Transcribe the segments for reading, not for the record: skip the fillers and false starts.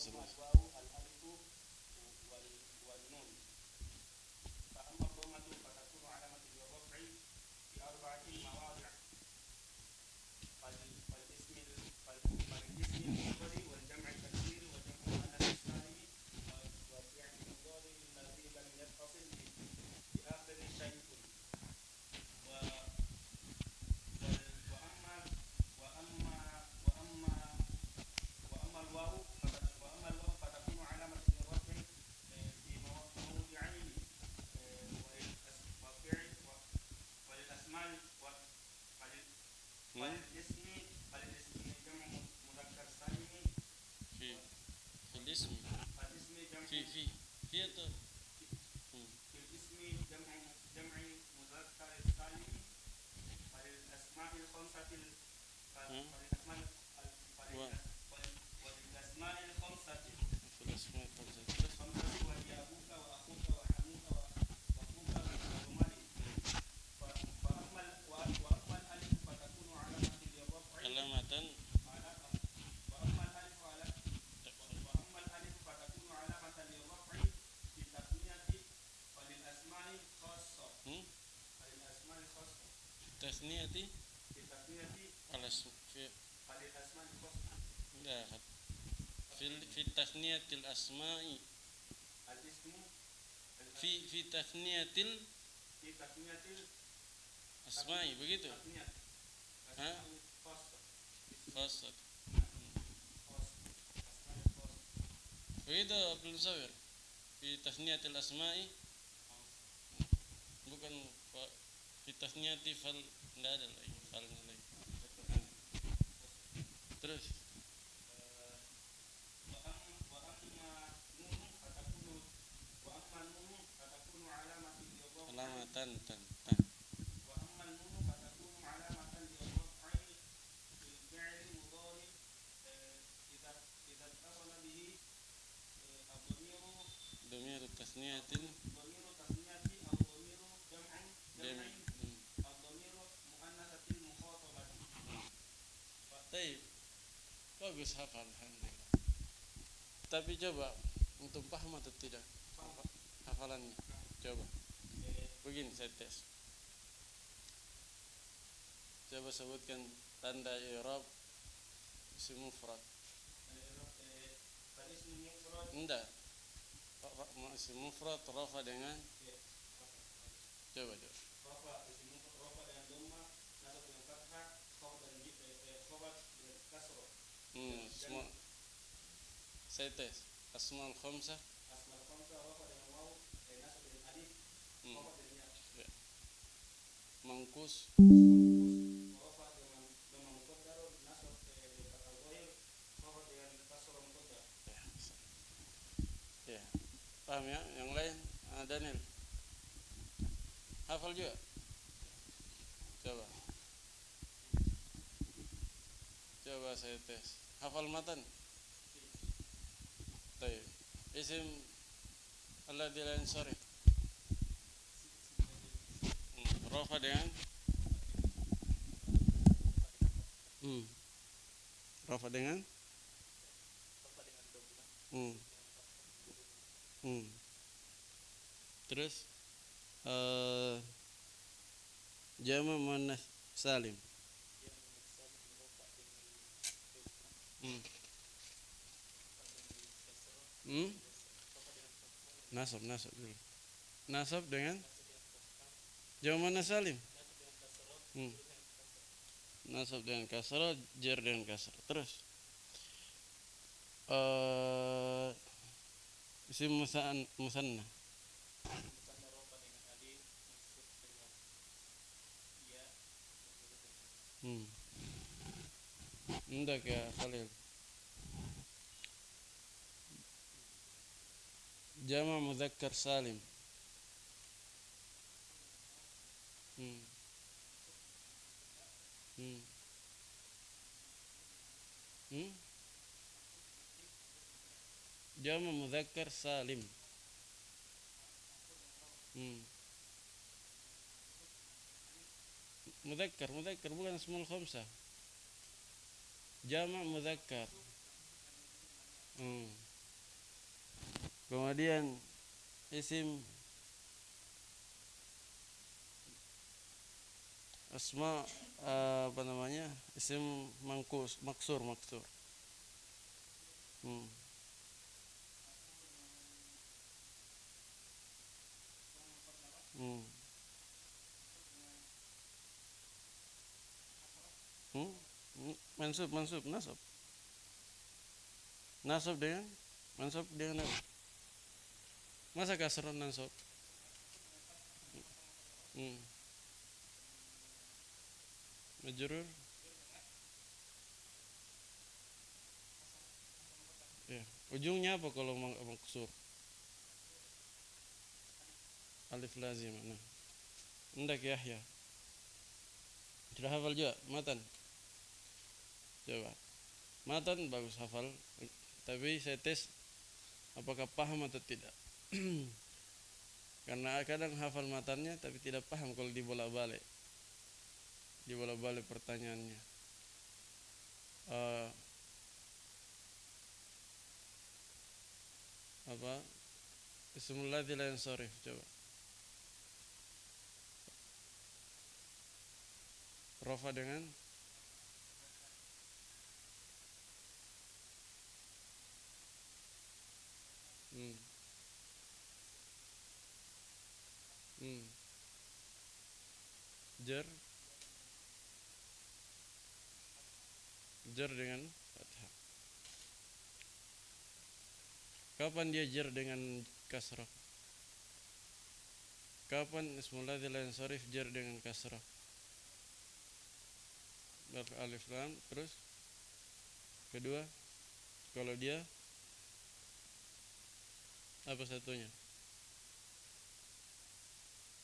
terus ثم terus. الواو الألف والنون. فأما الضمة فتكون علامة للرفع في 4 مواضع. فالاسم المفرد والجمع التكسير وجمع المؤنث السالم والفعل المضارع الذي لم يتصل بآخر شيء. وأما وأما وأما وأما الواو فتكون علامة للرفع في موضعين. وللأسماء فللاسم جمع مذكر سالم. في الاسم فالاسم جمع في atau في الاسم جمع مذكر سالم. فللأسماء الخمسة وللأسماء الخمسة في الاسماء terus. وهي أبوك وأخوك وحموك وأخوك وجمالي. وأما الألف فتكون علامة للرفع. Alamatan وأما الألف فتكون علامة للرفع في التثنية. فللأسماء خاصة. فللأسماء خاصة. tasniyati في التثنية في فللأسماء خاصة. لا في تثنية الأسماء الاسم في تثنية في تثنية الأسماء begitu. التثنية ها خاصة. خاصة خاصة. أسماء خاصة. begitu Abdul Musawir. في تثنية الأسماء bukan في تثنية fal tidak ada lagi falnya lagi. Terus وأما النون فتكون علامة للرفع. alamatan وأما النون فتكون علامة للرفع في الفعل المضارع إذا اتصل به الضمير ضمير التثنية ضمير تثنية أو ضمير جمع أو ضمير مؤنثة المخاطبة. Baik, bagus hafal alhamdulillah. Tapi coba untuk paham atau tidak hafalannya? Coba. Begini saya tes. Coba sebutkan tanda i'rab isim mufrad. Isim mufrad. Enggak. Isim mufrad rafa dengan coba. Rafa isim mufrad rafa dengan dhamma, nasab dengan fathah, khafd dengan kasrah. Semua saya tes. Asmaul khamsah. Asmaul khamsah rafa dengan waw, nasab dengan alif, khafd dengan ya. Mangkus rafa dengan dhamma muqaddar, nasab dengan fathah zahir, khafd dengan kasrah muqaddar. Ya. Paham ya? Yang lain? Daniel. Hafal juga? Coba. Coba saya tes. Hafal matan? Baik. Isim alladzi la yansarif. Rafa dengan Rafa dengan Terus jama' muannats salim. Nasab dulu. Nasab dengan jama' muannats salim. Nasab dengan kasrah, jar dengan kasrah. Terus isim musanna. Enggak ya Khalil. Jama' mudzakkar salim. Jama' mudzakkar salim. Mudzakkar bukan ismul khamsah. Jama' mudzakkar. Kemudian isim asma apa namanya? Isim maksur. Hmm. Hmm. Hmm. Mansub, nasab. Nasab dengan apa? Masa kasron nasab? Hmm. Majrur. Ya. Ujungnya apa kalau maksur? Alif lazim. Nah. Hendak Yahya. Sudah hafal juga matan? Coba. Matan bagus hafal. Tapi saya tes apakah paham atau tidak. Karena kadang hafal matannya tapi tidak paham kalau dibolak-balik. Dibolak-balik pertanyaannya. Apa? Ismul ladzi la yansarif. Coba. Rafa dengan hmm. Hmm. Jar dengan fathah. Kapan dia jar dengan kasrah? Kapan ismul ladzi la yansarif jar dengan kasrah? Alif lam. Terus kedua, kalau dia apa satunya?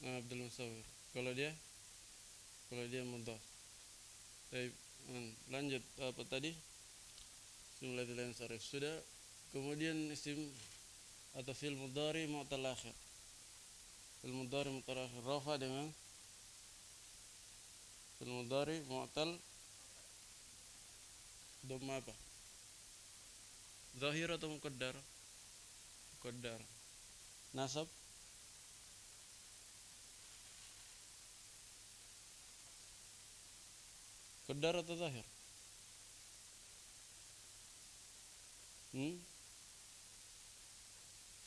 Abdul Musawwir. Kalau dia mudhaf. Baik, lanjut apa tadi? Ismul ladzi la yansarif sudah. Kemudian isim atau fi'il mudhari mu'tal akhir. Fi'il mudhari mu'tal akhir rafa dengan fi'il mudhari mu'tal dhamma apa? Zahir atau muqaddar? Muqaddar. Nasab muqaddar atau zahir?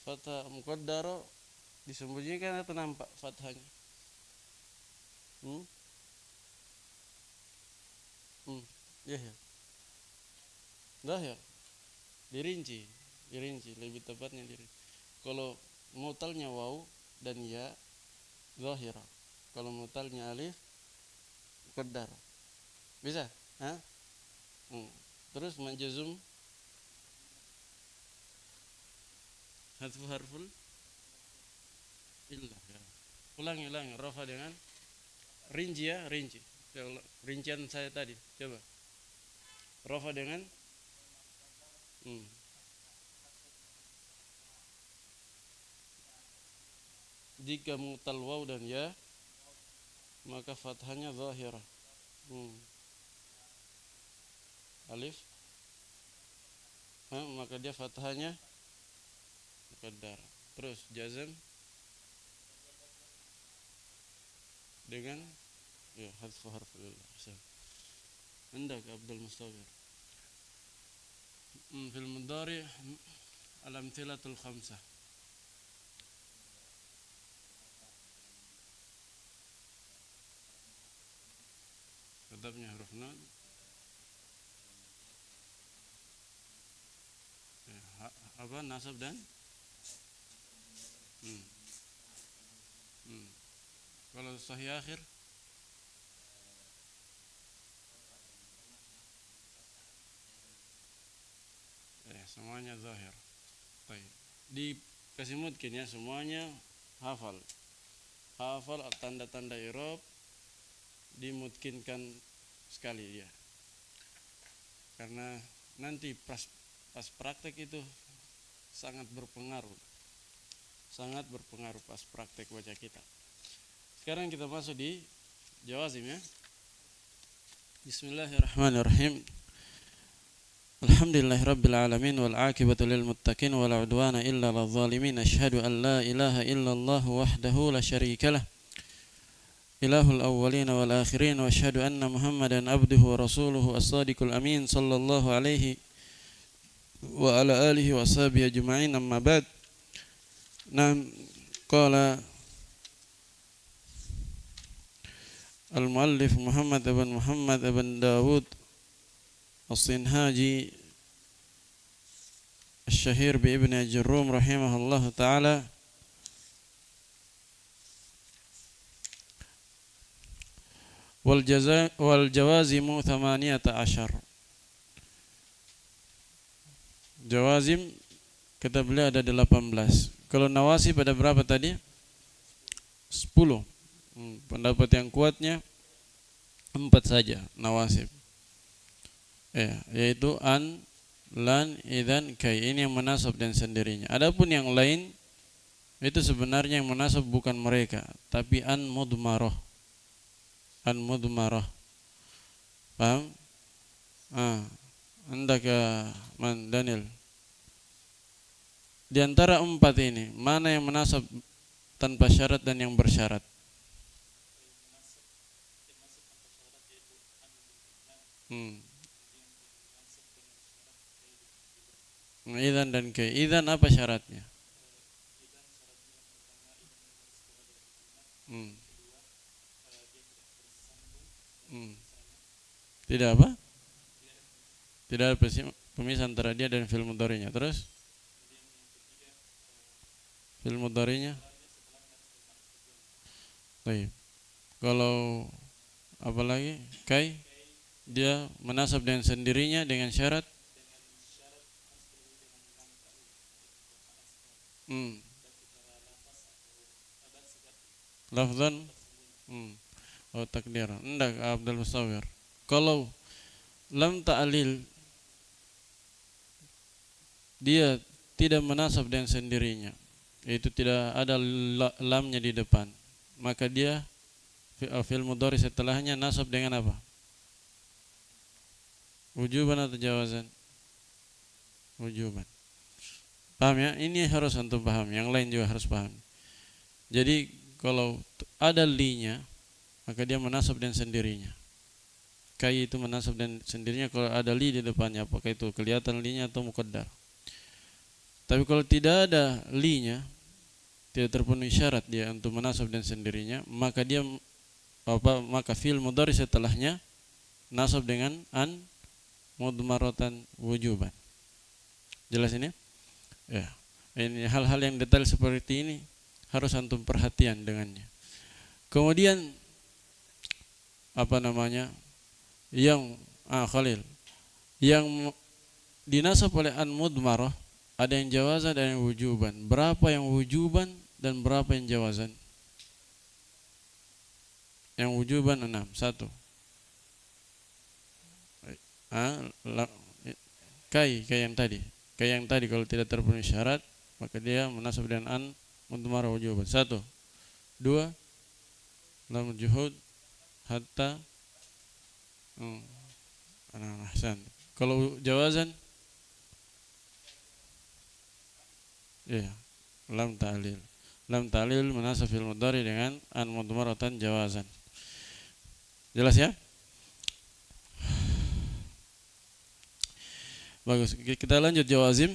Fathah muqaddar disembunyikan atau nampak fathahnya? Ya. Zahir. Dirinci lebih tepatnya dirinci. Kalau mutalnya waw dan ya zahira. Kalau mutalnya alif muqaddar. Bisa? Hah? Terus menjazum hadfu harful illah ya. Ulangi rafa dengan rinci ya, rinci. Rincian saya tadi. Coba. Rafa dengan jika mutal waw dan ya maka fathahnya zahirah. Alif maka dia fathahnya muqaddar. Terus jazm dengan ya hadfu harful illah. Hendak Abdul Mustawir. Fil mudhari al-amthilatul khamsah. Tetapnya huruf nun. Apa nasab dan kalau sahih akhir semuanya zahir. Baik. Dikasih mungkin ya semuanya hafal tanda-tanda i'rab dimungkinkan sekali ya. Karena nanti pas praktek itu sangat berpengaruh pas praktek baca kita. Sekarang kita masuk di jawazim ya. Bismillahirrahmanirrahim. Alhamdulillahirabbil alamin wal aqibatu lil muttaqin wala udwana illa lal zalimin. Asyhadu an la ilaha illallah wahdahu la syarikalah. Ilahul awwalin wal akhirin wa asyhadu anna Muhammadan abduhu wa rasuluhu as-sadiqul amin sallallahu alaihi wa ala alihi wa sahbihi ajma'in, amma ba'd. Nam qala al-muallif Muhammad ibn Dawud As-Sinhaji Asy-Syahir bi Ibn Ajurrum rahimahullahu taala, wal jawazimu 18. Jawazim kata beliau ada 18. Kalau nawasib ada berapa tadi? 10. Pendapat yang kuatnya 4 saja nawasib. Yaitu an, lan, idzan, kai. Ini yang menasab dan sendirinya. Adapun yang lain itu sebenarnya yang menasab bukan mereka, tapi an mudmarah. An mudmarah. Paham? Andaka man Daniel. Di antara 4 ini, mana yang menasab tanpa syarat dan yang bersyarat? Idzan dan kai. Idzan apa syaratnya? Tidak apa? Tidak ada pemisah antara dia dan fi'il mudhari'nya. Terus fi'il mudhari'nya? Baik. Kalau apa lagi? Kai, dia menasab dengan sendirinya dengan syarat lafzan takdir. Hendak Abdul Musawwir. Kalau lam ta'lil dia tidak menasab dengan sendirinya, yaitu tidak ada lamnya di depan, maka dia fi'il mudhari setelahnya nasab dengan apa? Wujuban atau jawazan? Wujuban. Paham ya? Ini harus antum paham, yang lain juga harus paham. Jadi kalau ada li-nya, maka dia menasab dengan sendirinya. Kai itu menasab dan sendirinya kalau ada li di depannya, apakah itu kelihatan li-nya atau muqaddar. Tapi kalau tidak ada li-nya, tidak terpenuhi syarat dia untuk menasab dan sendirinya, maka dia maka fi'il mudhari setelahnya nasab dengan an mudmaratan wujuban. Jelas ini? Ya. Ini hal-hal yang detail seperti ini harus antum perhatian dengannya. Kemudian yang Khalil, yang dinasab oleh an mudmarah ada yang jawazan dan yang wujuban. Berapa yang wujuban dan berapa yang jawazan? Yang wujuban 6. 1. Kai yang tadi. Kai yang tadi kalau tidak terpenuhi syarat, maka dia menasab dengan an mudmarah wujuban. 1. 2. Lam juhud hatta ahsan. Kalau jawazan lam ta'lil. Lam ta'lil menasab fi'il mudhari dengan an mudmaratan jawazan. Jelas ya? Bagus. Kita lanjut jawazim.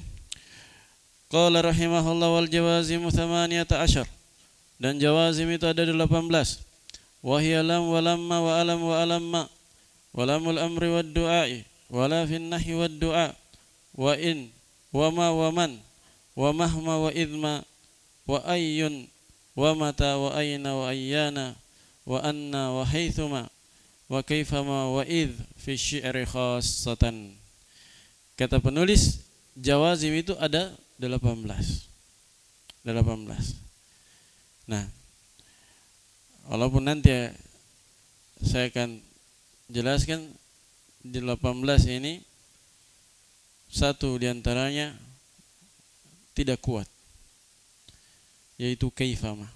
Qala rahimahullah wal jawazimu 18. Dan jawazim itu ada 18. Wa hiya lam wa lamma wa alam wa alamma wa lamul amri wad du'ai wa la fin nahyi wad du'a wa in wa ma wa man wa mahma wa idma wa ayyun wa mata wa ayna wa ayyana wa anna wa haythuma wa kaifama wa idh fi syi'ri khassatan. Kata penulis, jawazim itu ada 18. Nah, walaupun nanti saya akan jelaskan di 18 ini satu diantaranya tidak kuat, yaitu kaifama.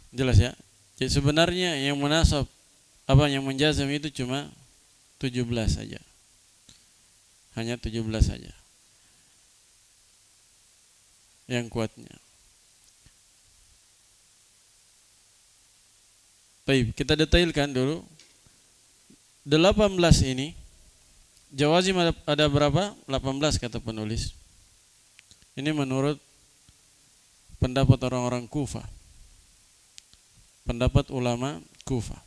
Jelas ya? Jadi sebenarnya yang menasab apa yang menjazam itu cuma 17 saja. Hanya 17 saja yang kuatnya. Baik, kita detailkan dulu. 18 ini jawazim ada berapa? 18 kata penulis. Ini menurut pendapat orang-orang Kufah. Pendapat ulama Kufah.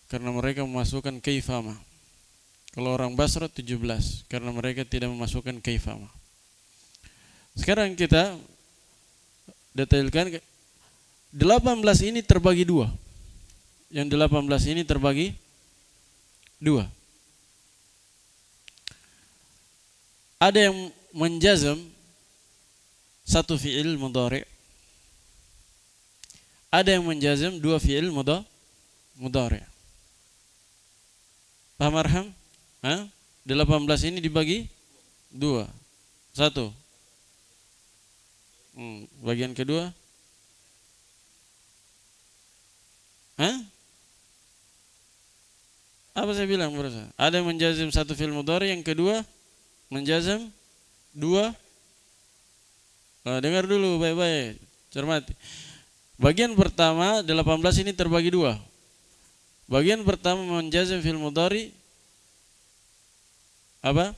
Karena mereka memasukkan kaifama. Kalau orang Basra 17 karena mereka tidak memasukkan kaifama. Sekarang kita detailkan 18 ini terbagi dua. Yang 18 ini terbagi dua. Ada yang menjazam satu fi'il mudhari'. Ada yang menjazam dua fi'il mudhari'. Paham Arham? 18 ini dibagi dua. Satu. Bagian kedua. Apa saya bilang berusaha? Ada yang menjazam satu fi'il mudhari', yang kedua menjazam dua. Dengar dulu baik-baik, cermati. Bagian pertama 18 ini terbagi dua. Bagian pertama menjazam fi'il mudhari', apa?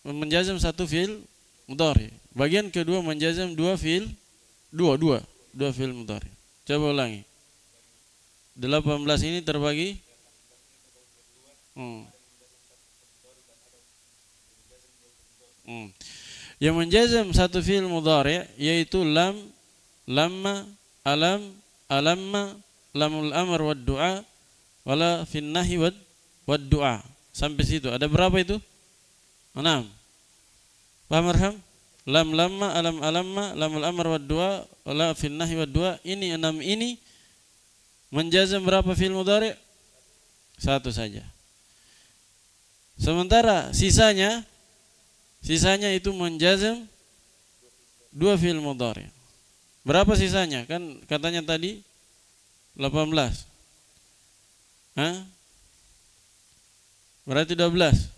Menjazam satu fi'il mudhari'. Bagian kedua menjazam dua fi'il mudhari'. Coba ulangi. 18 ini terbagi Yang menjazam satu fi'il mudhari' yaitu lam, lamma, alam, alamma, lamul amr wad du'a, wala fin nahi wad du'a. Sampai situ. Ada berapa itu? 6. Paham Arham? Lam, lamma, alam, alamma, lamul amr wad du'a, wala fin nahi wad du'a. Ini 6 ini menjazam berapa fi'il mudhari'? Satu saja. Sementara sisanya itu menjazam dua fi'il mudhari'. Berapa sisanya? Kan katanya tadi 18. Berarti 12.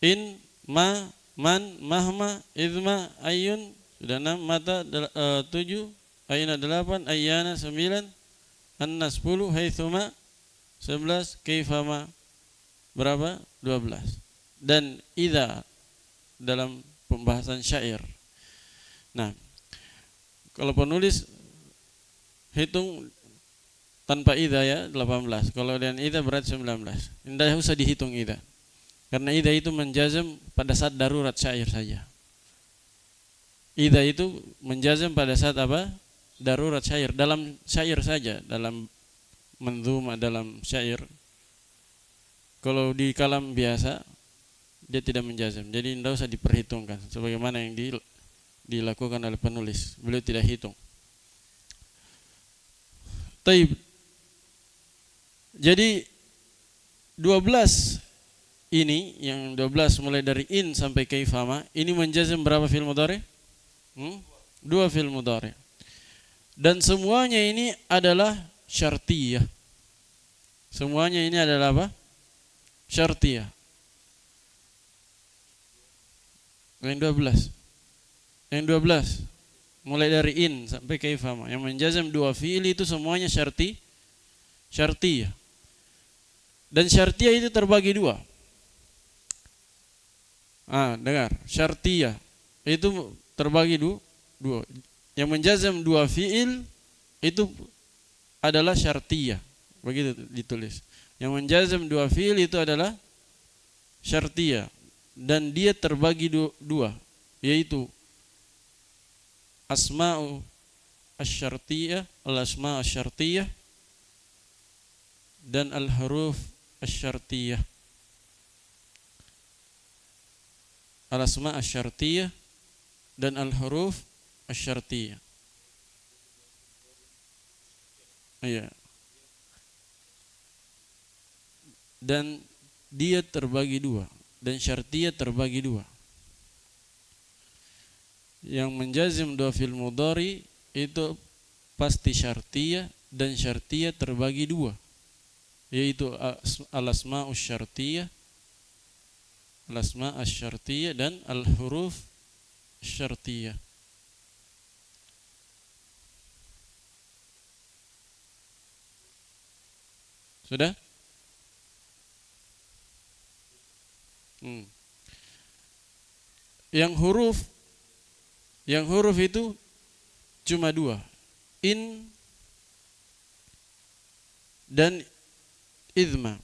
In, ma, man, mahma, idma, ayun. Sudah 6, mata 7, ayna 8, ayyana 9, anna 10, haitsuma 11, kaifama berapa? 12. Dan idza dalam pembahasan syair. Nah, kalau penulis hitung tanpa idza ya 18. Kalau dengan idza berarti 19. Tidak usah dihitung idza. Karena idza itu menjazam pada saat darurat syair saja. Idza itu menjazam pada saat apa? Darurat syair. Dalam syair saja, dalam manzuma, dalam syair. Kalau di kalam biasa dia tidak menjazam. Jadi tidak usah diperhitungkan sebagaimana yang dilakukan oleh penulis. Beliau tidak hitung. Taib. Jadi 12 ini, yang 12 mulai dari in sampai kaifama, ini menjazam berapa fi'il mudhari'? 2 fi'il mudhari'. Dan semuanya ini adalah syartiyah. Semuanya ini adalah apa? Syartiyah. Yang 12 mulai dari in sampai kaifama, yang menjazam dua fi'il itu semuanya syartiyah. Dan syartiyah itu terbagi dua. Dengar, syartiyah itu terbagi dua. Yang menjazam dua fi'il itu adalah syartiyah. Begitu ditulis. Yang menjazam dua fi'il itu adalah syartiyah. Dan dia terbagi dua, yaitu asma'u asy-syartiyah, al-asma' asy-syartiyah, dan al-huruf asy-syartiyah. Al-asma' asy-syartiyah dan al-huruf asy-syartiyah. Iya. Dan dia terbagi dua, dan syartiyah terbagi dua. Yang menjazim dua fi'il mudhari itu pasti syartiyah, dan syartiyah terbagi dua, yaitu al-asma'us syartiyah, al-asma' asy-syartiyah dan al-huruf syartiyah. Sudah? Yang huruf itu cuma dua, in dan idma.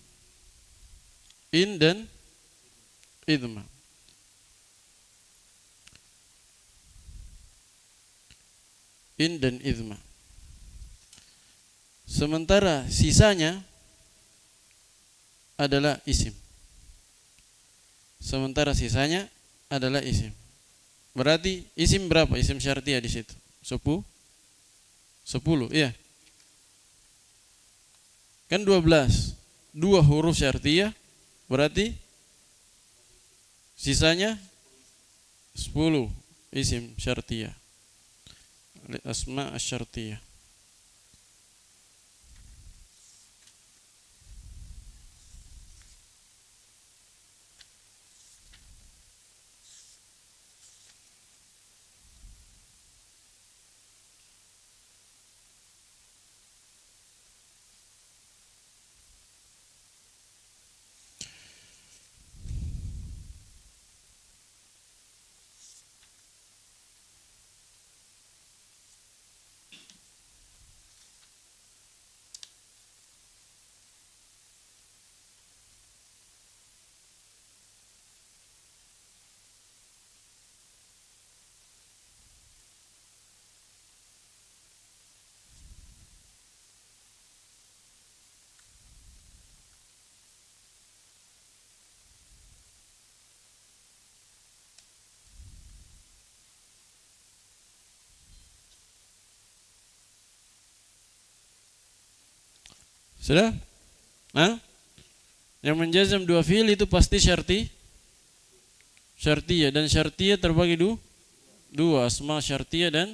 In dan idma. In dan idma. Sementara sisanya adalah isim. Sementara sisanya adalah isim. Berarti isim berapa? Isim syartiyah di situ. 10, iya. Kan 12. 2 huruf syartiyah, berarti sisanya 10 isim syartiyah. Asma asy-syartiyah. Sudah? Yang menjazam 2 fi'il itu pasti syartiyah, dan syartiyah terbagi dua, asma syartiyah dan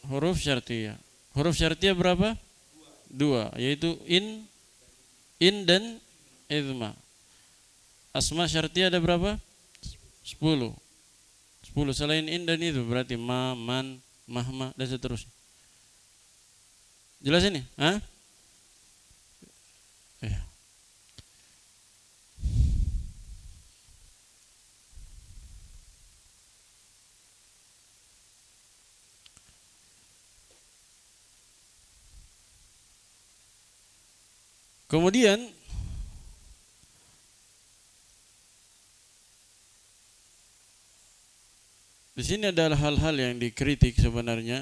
huruf syartiyah. Huruf syartiyah berapa? 2, yaitu in dan idma. Asma syartiyah ada berapa? 10. Selain in dan itu berarti ma, man, mahma dan seterusnya. Jelas ini? Ya. Kemudian di sini adalah hal-hal yang dikritik sebenarnya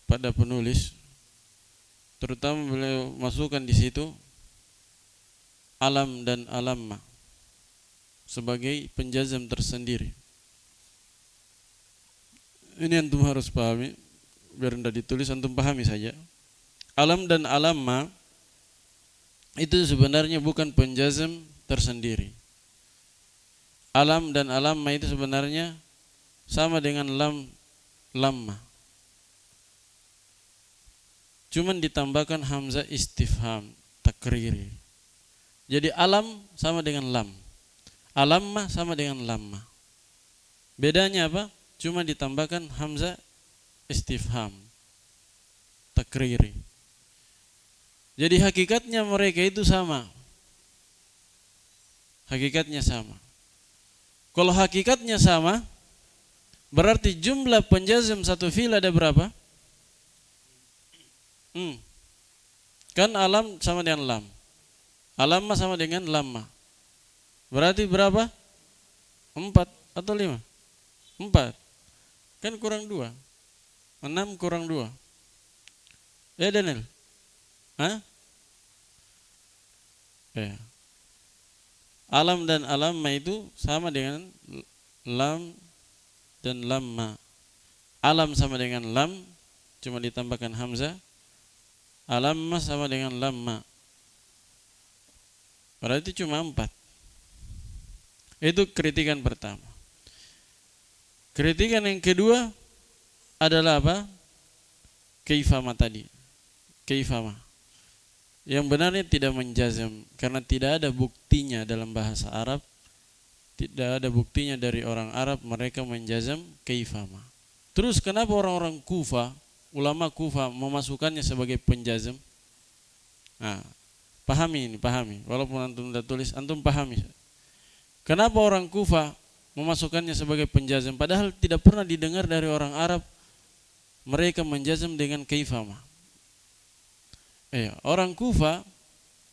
pada penulis, terutama beliau masukkan di situ alam dan alamma sebagai penjazam tersendiri. Ini antum harus pahami, biar tidak ditulis, antum pahami saja. Alam dan alamma itu sebenarnya bukan penjazam tersendiri. Alam dan alamma itu sebenarnya sama dengan lamma, cuman ditambahkan hamzah istifham takriri. Jadi alam sama dengan lam, alamma sama dengan lamma. Bedanya apa? Cuma ditambahkan hamzah istifham takriri. Jadi hakikatnya mereka itu sama. Hakikatnya sama. Kalau hakikatnya sama, berarti jumlah penjazam satu fi'il ada berapa? Kan alam sama dengan lam, alamma sama dengan lamma. Berarti berapa? 4 atau 5? 4. Kan kurang 2. 6 kurang 2. Ya Daniel? Ya. Alam dan alamma itu sama dengan lam dan lamma. Alam sama dengan lam, cuma ditambahkan hamzah. Alamma sama dengan lamma. Berarti cuma 4. Itu kritikan pertama. Kritikan yang kedua adalah apa? kaifama tadi. Kaifama. Yang benarnya tidak menjazam karena tidak ada buktinya dalam bahasa Arab. Tidak ada buktinya dari orang Arab mereka menjazam kaifama. Terus kenapa orang-orang Kufa, ulama Kufa memasukkannya sebagai penjazam? Nah, pahami ini, pahami. Walaupun antum tidak tulis, antum pahami. Kenapa orang Kufa memasukkannya sebagai penjazam? Padahal tidak pernah didengar dari orang Arab mereka menjazam dengan kaifama. Orang Kufa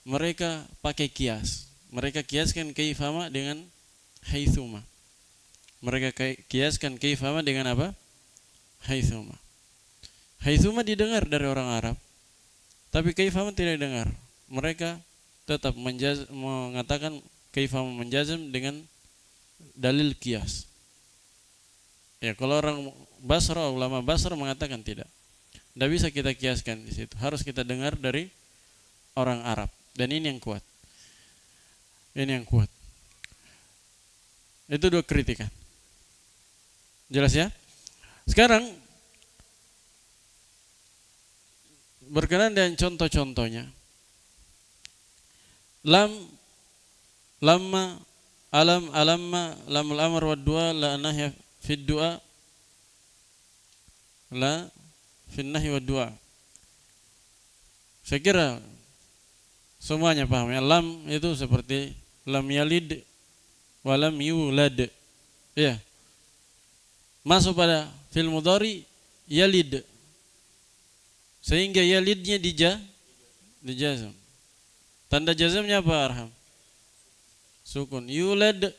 mereka pakai kias. Mereka kiaskan kaifama dengan haitsuma. Mereka kiaskan kaifama dengan apa? Haitsuma. Haitsuma didengar dari orang Arab, tapi kaifama tidak dengar. Mereka tetap mengatakan kaifama menjazam dengan dalil kias. Ya, kalau orang Basra, ulama Basra mengatakan tidak. Tidak bisa kita kiaskan di situ. Harus kita dengar dari orang Arab. Dan ini yang kuat. Ini yang kuat. Itu dua kritikan. Jelas ya? Sekarang berkenaan dengan contoh-contohnya. Lamma, alamma, lamul amr wa du'a, la nahya fid du'a, la fin nahyi wa du'a. Saya kira semuanya paham ya. Lam itu seperti lam yalid wa lam yulad. Ya. Masuk pada fil mudhari yalid. Sehingga yalidnya dijazam. Tanda jazamnya apa, Arham? Sukun. Yulad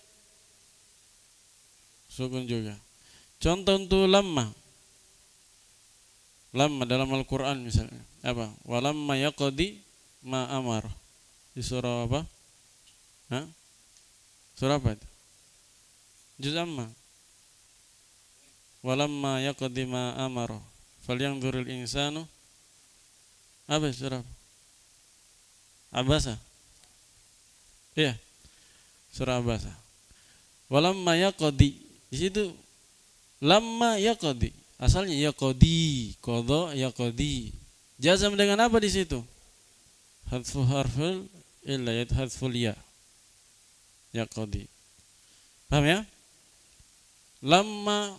sukun juga. Contoh untuk lamma. Lamma dalam Al-Quran misalnya. Apa? Walamma yaqdi ma amar. Di surah apa? Surah apa itu? Juz amma. Walamma yaqdi ma amar. Falyanzuril insanu. Apa surah? Abasa. Iya. Surah Abasa. Walamma yaqdi. Di situ lamma yaqdi. Asalnya yaqdi, qadha yaqdi. Jazam dengan apa di situ? Hadfu harful illa hadful ya. Yaqdi. Paham ya? Lamma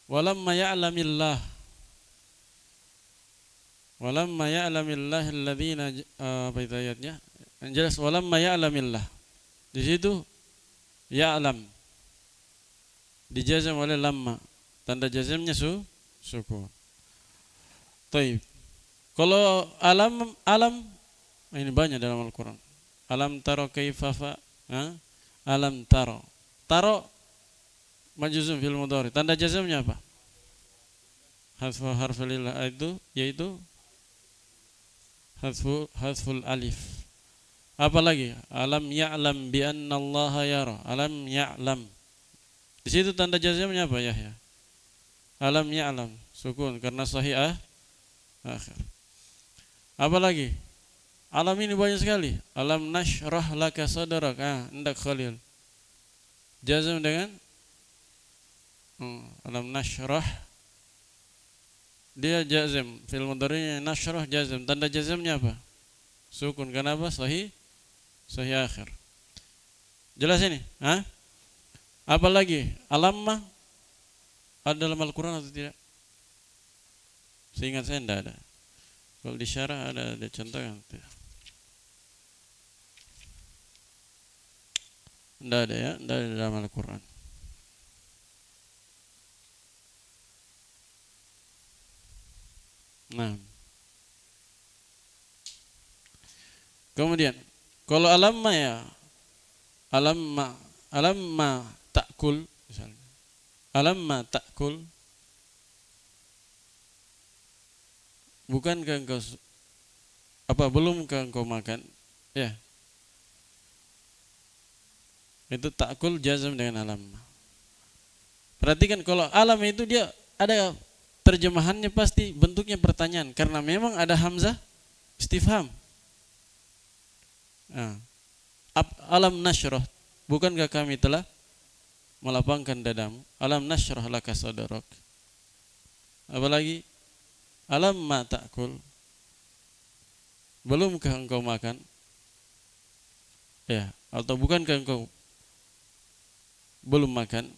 walamma ya'lamillah. Walamma ya'lamillah alladhina apa itu ayatnya? Yang jelas walamma ya'lamillah. Di situ ya'lam dijazam oleh lamma. Tanda jazamnya sukun. Taib. Kalau alam ini banyak dalam Al-Quran. Alam taro kaifa alam taro. Taro majzum fil mudhari. Tanda jazamnya apa? Hadfu harful illah itu yaitu hadful alif. Apa lagi? Alam ya'lam bi anna Allah yara. Alam ya'lam. Di situ tanda jazamnya apa, Yahya? Alam ya'lam, sukun karena sahih akhir. Apa lagi? Alam ini banyak sekali. Alam nashrah laka sadrak. Hendak Khalil. Jazam dengan alam nashrah. Dia jazam. Fil mudhari'nya nashrah jazam. Tanda jazamnya apa? Sukun. Kenapa? Sahih akhir. Jelas ini? Apa lagi? Alamma ada dalam Al-Quran atau tidak? Seingat saya tidak ada. Kalau di syarah ada contoh kan? Tidak ada ya, tidak ada dalam Al-Quran. Nah, kemudian kalau alamma ya, alamma ta'kul misalnya. Alamma ta'kul, bukankah engkau belumkah engkau makan? Ya. Itu ta'kul jazam dengan alamma. Perhatikan kalau alam itu dia ada terjemahannya pasti bentuknya pertanyaan karena memang ada hamzah istifham. Alam nashrah, bukankah kami telah melapangkan dadamu? Alam nashrah laka sadrak. Apalagi Alam ma ta'kul? Belumkah engkau makan? Ya, atau bukankah engkau belum makan?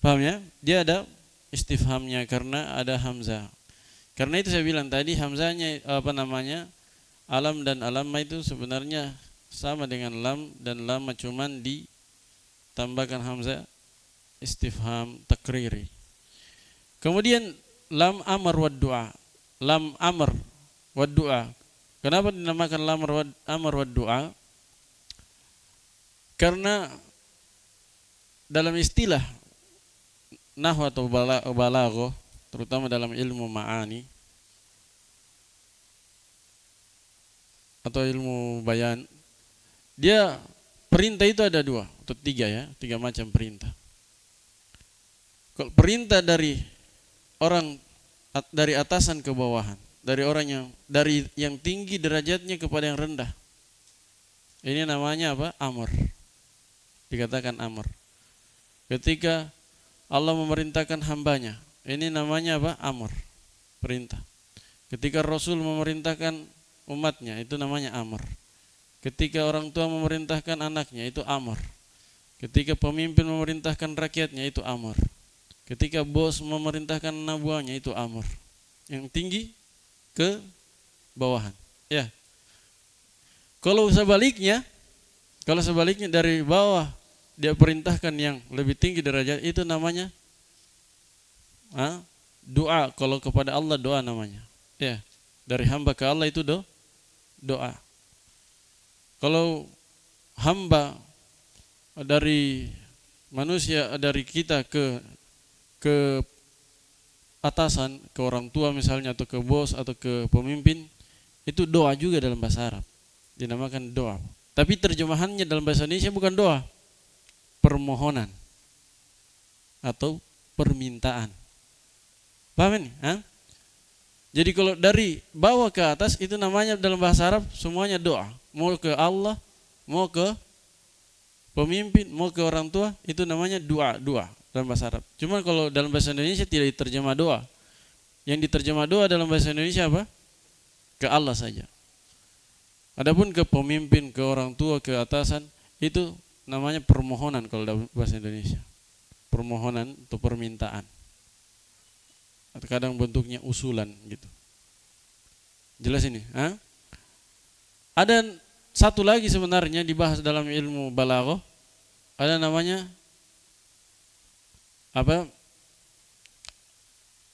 Paham ya? Dia ada istifhamnya karena ada hamzah. Karena itu saya bilang tadi hamzahnya alam dan alamma itu sebenarnya sama dengan lam dan lama, cuman ditambahkan hamzah istifham takriri. Kemudian lam amr wad du'a. Lam amr wad du'a. Kenapa dinamakan lam amr wad du'a? Karena dalam istilah nahwu atau balaghah, terutama dalam ilmu ma'ani atau ilmu bayan, dia perintah itu ada 2 atau 3 ya, 3 macam perintah. Kalau perintah dari orang dari atasan ke bawahan, dari orang dari yang tinggi derajatnya kepada yang rendah, ini namanya apa? Amr. Dikatakan amr. Ketika Allah memerintahkan hambanya, ini namanya apa? Amr, perintah. Ketika Rasul memerintahkan umatnya, itu namanya amr. Ketika orang tua memerintahkan anaknya, itu amr. Ketika pemimpin memerintahkan rakyatnya, itu amr. Ketika bos memerintahkan anak buahnya, itu amr. Yang tinggi ke bawahan. Ya. Kalau sebaliknya dari bawah dia perintahkan yang lebih tinggi derajat, itu namanya doa. Kalau kepada Allah doa namanya. Ya. Dari hamba ke Allah itu doa. Kalau hamba dari manusia, dari kita ke atasan, ke orang tua misalnya, atau ke bos atau ke pemimpin, itu doa juga dalam bahasa Arab. Dinamakan doa. Tapi terjemahannya dalam bahasa Indonesia bukan doa, permohonan atau permintaan. Paham ini? Jadi kalau dari bawah ke atas itu namanya dalam bahasa Arab semuanya doa. Mau ke Allah, mau ke pemimpin, mau ke orang tua, itu namanya doa dalam bahasa Arab. Cuma kalau dalam bahasa Indonesia tidak diterjemah doa. Yang diterjemah doa dalam bahasa Indonesia apa? Ke Allah saja. Adapun ke pemimpin, ke orang tua, ke atasan, itu namanya permohonan kalau dalam bahasa Indonesia. Permohonan atau permintaan. Kadang bentuknya usulan gitu. Jelas ini? Ada satu lagi sebenarnya dibahas dalam ilmu balaghah, ada namanya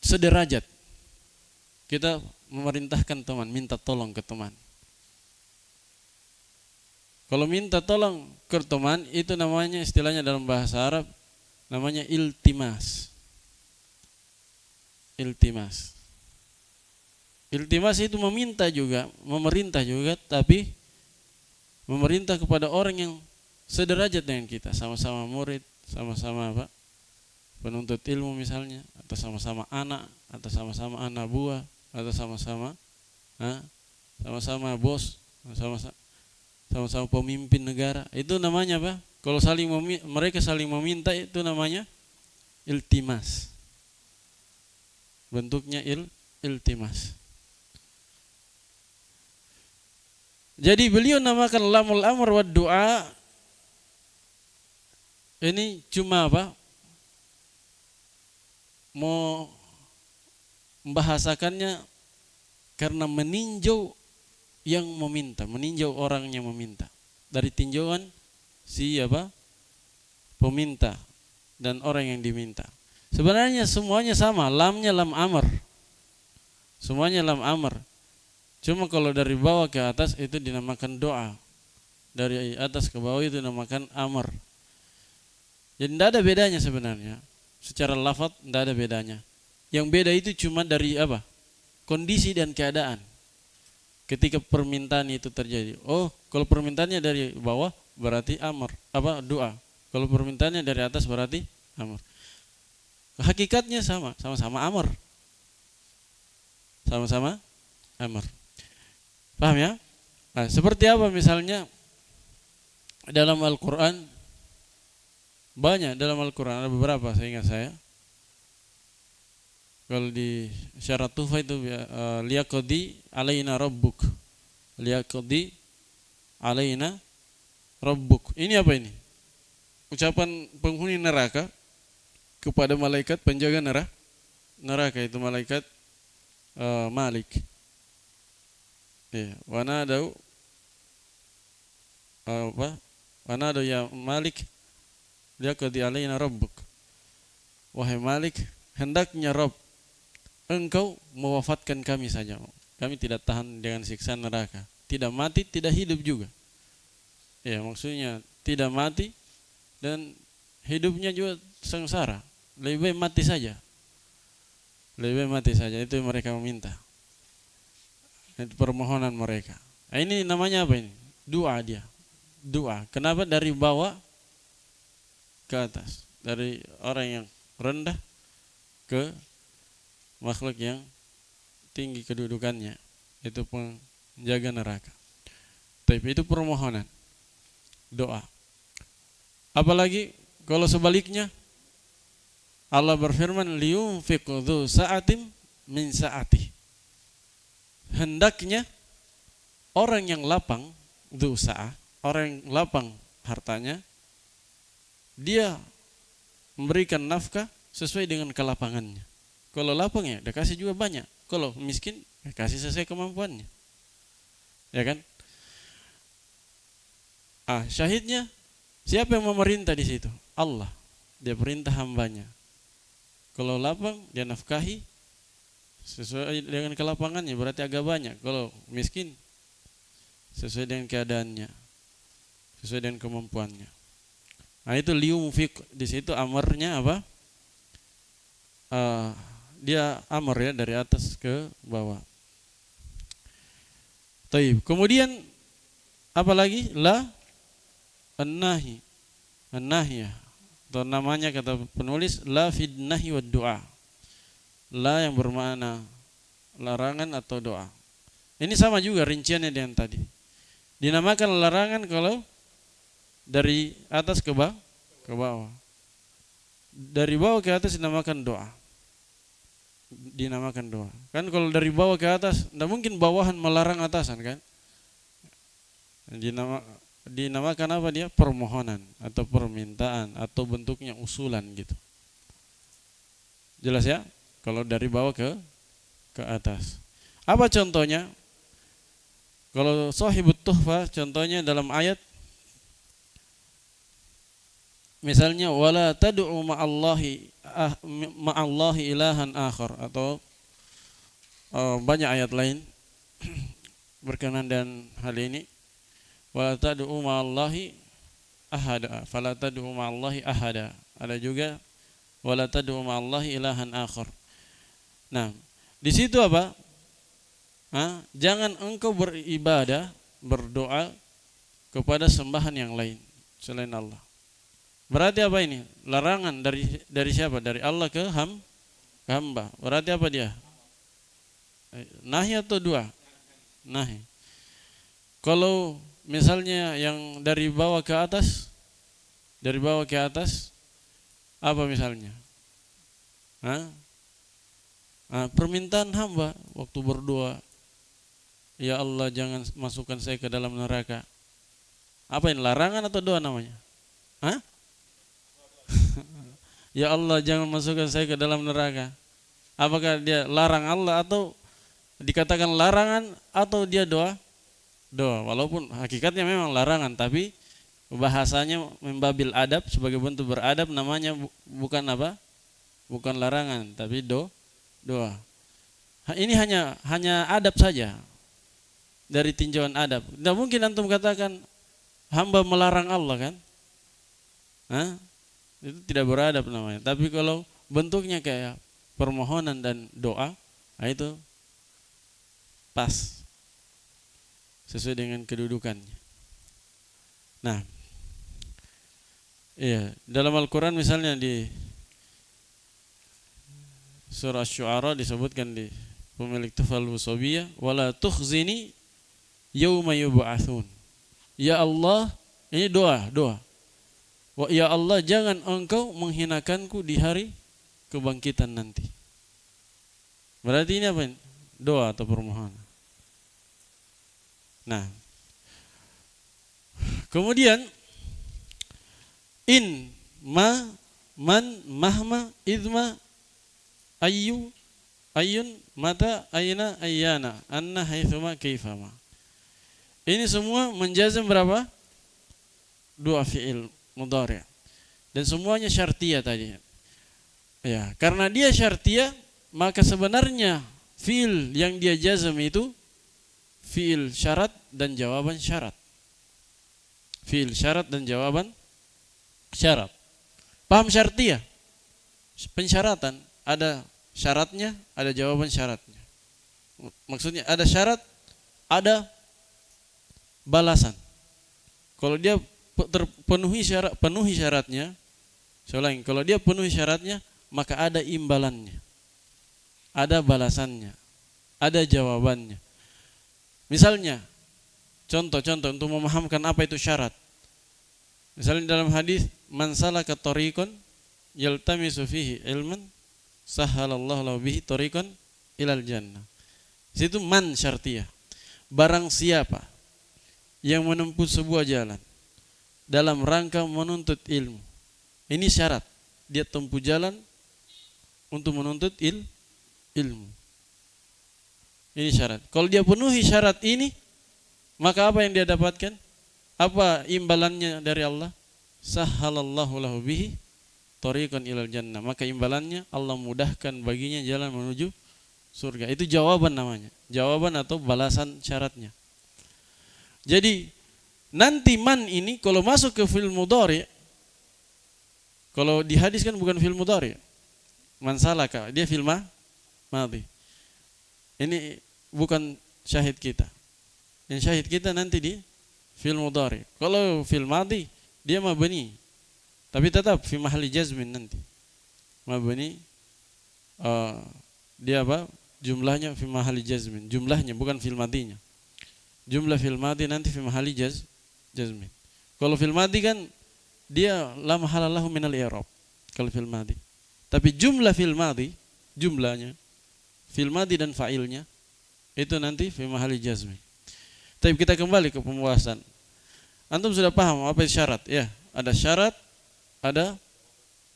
sederajat. Kita memerintahkan teman, minta tolong ke teman. Kalau minta tolong ke teman itu namanya, istilahnya dalam bahasa Arab namanya iltimas. Iltimas itu meminta juga, memerintah juga, tapi memerintah kepada orang yang sederajat dengan kita, sama-sama murid, sama-sama penuntut ilmu misalnya, atau sama-sama anak, atau sama-sama anak buah, atau sama-sama bos, sama-sama pemimpin negara. Itu namanya apa? Kalau mereka saling meminta, itu namanya iltimas. Bentuknya iltimas. Jadi beliau namakan lamul amr wa du'a. Ini cuma mau membahasakannya karena meninjau yang meminta, meninjau orang yang meminta. Dari tinjauan si peminta dan orang yang diminta. Sebenarnya semuanya sama, lamnya lam amr. Semuanya lam amr. Cuma kalau dari bawah ke atas itu dinamakan doa. Dari atas ke bawah itu dinamakan amr. Jadi tidak ada bedanya sebenarnya. Secara lafaz tidak ada bedanya. Yang beda itu cuma dari kondisi dan keadaan. Ketika permintaan itu terjadi. Oh, kalau permintaannya dari bawah berarti amr, doa. Kalau permintaannya dari atas berarti amr. Hakikatnya sama-sama amr. Sama-sama amr. Paham ya? Nah, seperti apa misalnya dalam Al-Quran? Banyak dalam Al-Quran, ada beberapa saya ingat saya. Kalau di syarat tufa itu liyaqdi alaina rabbuk. Liyaqdi alaina rabbuk. Ini apa ini? Ucapan penghuni neraka kepada malaikat penjaga neraka itu malaikat Malik. Ya, wanadau wanadau ya Malik liyaqdi alaina rabbuk. Wahai Malik, hendaknya Rabb engkau mewafatkan kami saja. Kami tidak tahan dengan siksaan neraka. Tidak mati, tidak hidup juga. Ya, maksudnya tidak mati dan hidupnya juga sengsara. Lebih baik mati saja. Lebih baik mati saja. Itu yang mereka meminta. Itu permohonan mereka. Nah, ini namanya apa ini? Doa dia. Doa. Kenapa dari bawah ke atas? Dari orang yang rendah ke makhluk yang tinggi kedudukannya, itu penjaga neraka. Tapi itu permohonan, doa. Apalagi kalau sebaliknya, Allah berfirman, liyunfiq dzu sa'atin min sa'ati. Hendaknya orang yang lapang, dzu sa'ah, orang yang lapang hartanya, dia memberikan nafkah sesuai dengan kelapangannya. Kalau lapang ya, dia kasih juga banyak. Kalau miskin, ya kasih sesuai kemampuannya. Ya kan? Syahidnya, siapa yang memerintah di situ? Allah. Dia perintah hambanya. Kalau lapang, dia nafkahi sesuai dengan kelapangannya, berarti agak banyak. Kalau miskin, sesuai dengan keadaannya, sesuai dengan kemampuannya. Nah itu liyunfiq, di situ amarnya apa? Dia amar ya dari atas ke bawah. Taib. Kemudian apa lagi? La an-nahi. An-nahiyah. Atau namanya kata penulis la fid nahi wad du'a. La yang bermakna larangan atau doa. Ini sama juga rinciannya dengan tadi. Dinamakan larangan kalau dari atas ke bawah. Dari bawah ke atas dinamakan doa. Dinamakan doa. Kan kalau dari bawah ke atas, tidak mungkin bawahan melarang atasan kan? Dinamakan apa dia? Permohonan atau permintaan atau bentuknya usulan gitu. Jelas ya? Kalau dari bawah ke atas. Apa contohnya? Kalau Shahibut Tuhfah contohnya dalam ayat misalnya wala tad'u ma'allahi ilahan akhar, atau banyak ayat lain berkenaan dengan hal ini. Wala tad'u ma'allahi ahada, fala tad'u ma'allahi ahada. Ada juga wala tad'u ma'allahi ilahan akhar. Nah, di situ apa? Jangan engkau beribadah, berdoa kepada sembahan yang lain selain Allah. Berarti apa ini? Larangan dari siapa? Dari Allah ke hamba. Berarti apa dia? Nahi atau dua? Nahi. Kalau misalnya yang dari bawah ke atas, apa misalnya? Permintaan hamba waktu berdoa, ya Allah jangan masukkan saya ke dalam neraka. Apa ini? Larangan atau doa namanya? Ya Allah jangan masukkan saya ke dalam neraka. Apakah dia larang Allah atau dikatakan larangan atau dia doa? Doa. Walaupun hakikatnya memang larangan, tapi bahasanya membabil adab, sebagai bentuk beradab, namanya bukan apa? Bukan larangan, tapi doa. Ini hanya adab saja. Dari tinjauan adab. Tidak mungkin antum katakan hamba melarang Allah kan? Itu tidak beradab namanya. Tapi kalau bentuknya kayak permohonan dan doa, itu pas sesuai dengan kedudukannya. Nah, iya, dalam Al-Quran misalnya di surah Asy-Syu'ara disebutkan di pemilik Tuhfal Wusobiyah, wala tukhzini yauma yub'atsun. Ya Allah, ini doa. Ya Allah, jangan engkau menghinakanku di hari kebangkitan nanti. Berarti ini apa ini? Doa atau permohonan. Nah, kemudian in, ma, man, mahma, idma, ayyu, ayyun, mata, ayna, ayyana, anna, haitsuma, kaifama. Ini semua menjazam berapa? 2 fi'il mudhari'. Dan semuanya syartiyah tadi. Ya, karena dia syartiyah, maka sebenarnya fi'il yang dia jazam itu fi'il syarat dan jawaban syarat. Fi'il syarat dan jawaban syarat. Paham syartiyah? Pensyaratan, ada syaratnya, ada jawaban syaratnya. Maksudnya ada syarat, ada balasan. Kalau dia penuhi syaratnya, kalau dia penuhi syaratnya, maka ada imbalannya, ada balasannya, ada jawabannya. Misalnya, contoh untuk memahamkan apa itu syarat. Misalnya dalam hadis, man salaka tariqan yaltamisu fihi ilman sahhalallahu lahu bihi tariqan ilal jannah. Situ man syartiyah. Barang siapa yang menempuh sebuah jalan dalam rangka menuntut ilmu. Ini syarat. Dia tempuh jalan untuk menuntut ilmu. Ini syarat. Kalau dia penuhi syarat ini, maka apa yang dia dapatkan? Apa imbalannya dari Allah? Sahhalallahu lahu bihi tariqan ilal jannah. Maka imbalannya Allah mudahkan baginya jalan menuju surga. Itu jawaban namanya. Jawaban atau balasan syaratnya. Jadi nanti man ini kalau masuk ke fi'il mudhari', kalau di hadis kan bukan fi'il mudhari'. Man salaka, dia fi'il madhi. Ini bukan syahid kita. Yang syahid kita nanti di fi'il mudhari'. Kalau fi'il madhi dia mabni. Tapi tetap fi mahalli jazmin nanti. Mabni dia apa? Jumlahnya fi mahalli jazmin. Jumlahnya bukan fi'il madhinya. Jumlah fi'il madhi nanti fi mahalli jazmin. Kalau fi'il madhi kan dia la mahala lahu minal i'rab. Kalau fi'il madhi. Tapi jumlah fi'il madhi, jumlahnya fi'il madhi dan fa'ilnya itu nanti fi mahalli jazmin. Tapi kita kembali ke pembahasan. Antum sudah paham apa itu syarat? Ya, ada syarat, ada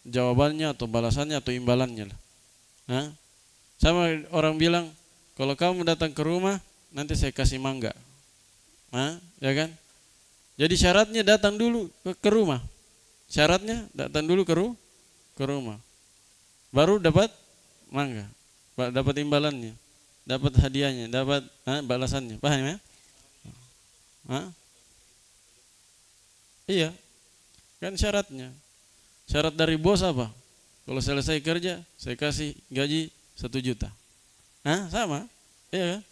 jawabannya atau balasannya atau imbalannya lah. Nah, sama orang bilang, kalau kamu datang ke rumah, nanti saya kasih mangga. Nah, ya kan? Jadi syaratnya datang dulu ke rumah. Syaratnya datang dulu ke rumah. Baru dapat mangga, dapat imbalannya, dapat hadiahnya, dapat balasannya. Paham ya? Iya, kan syaratnya. Syarat dari bos apa? Kalau selesai kerja, saya kasih gaji 1 juta. Sama, iya kan?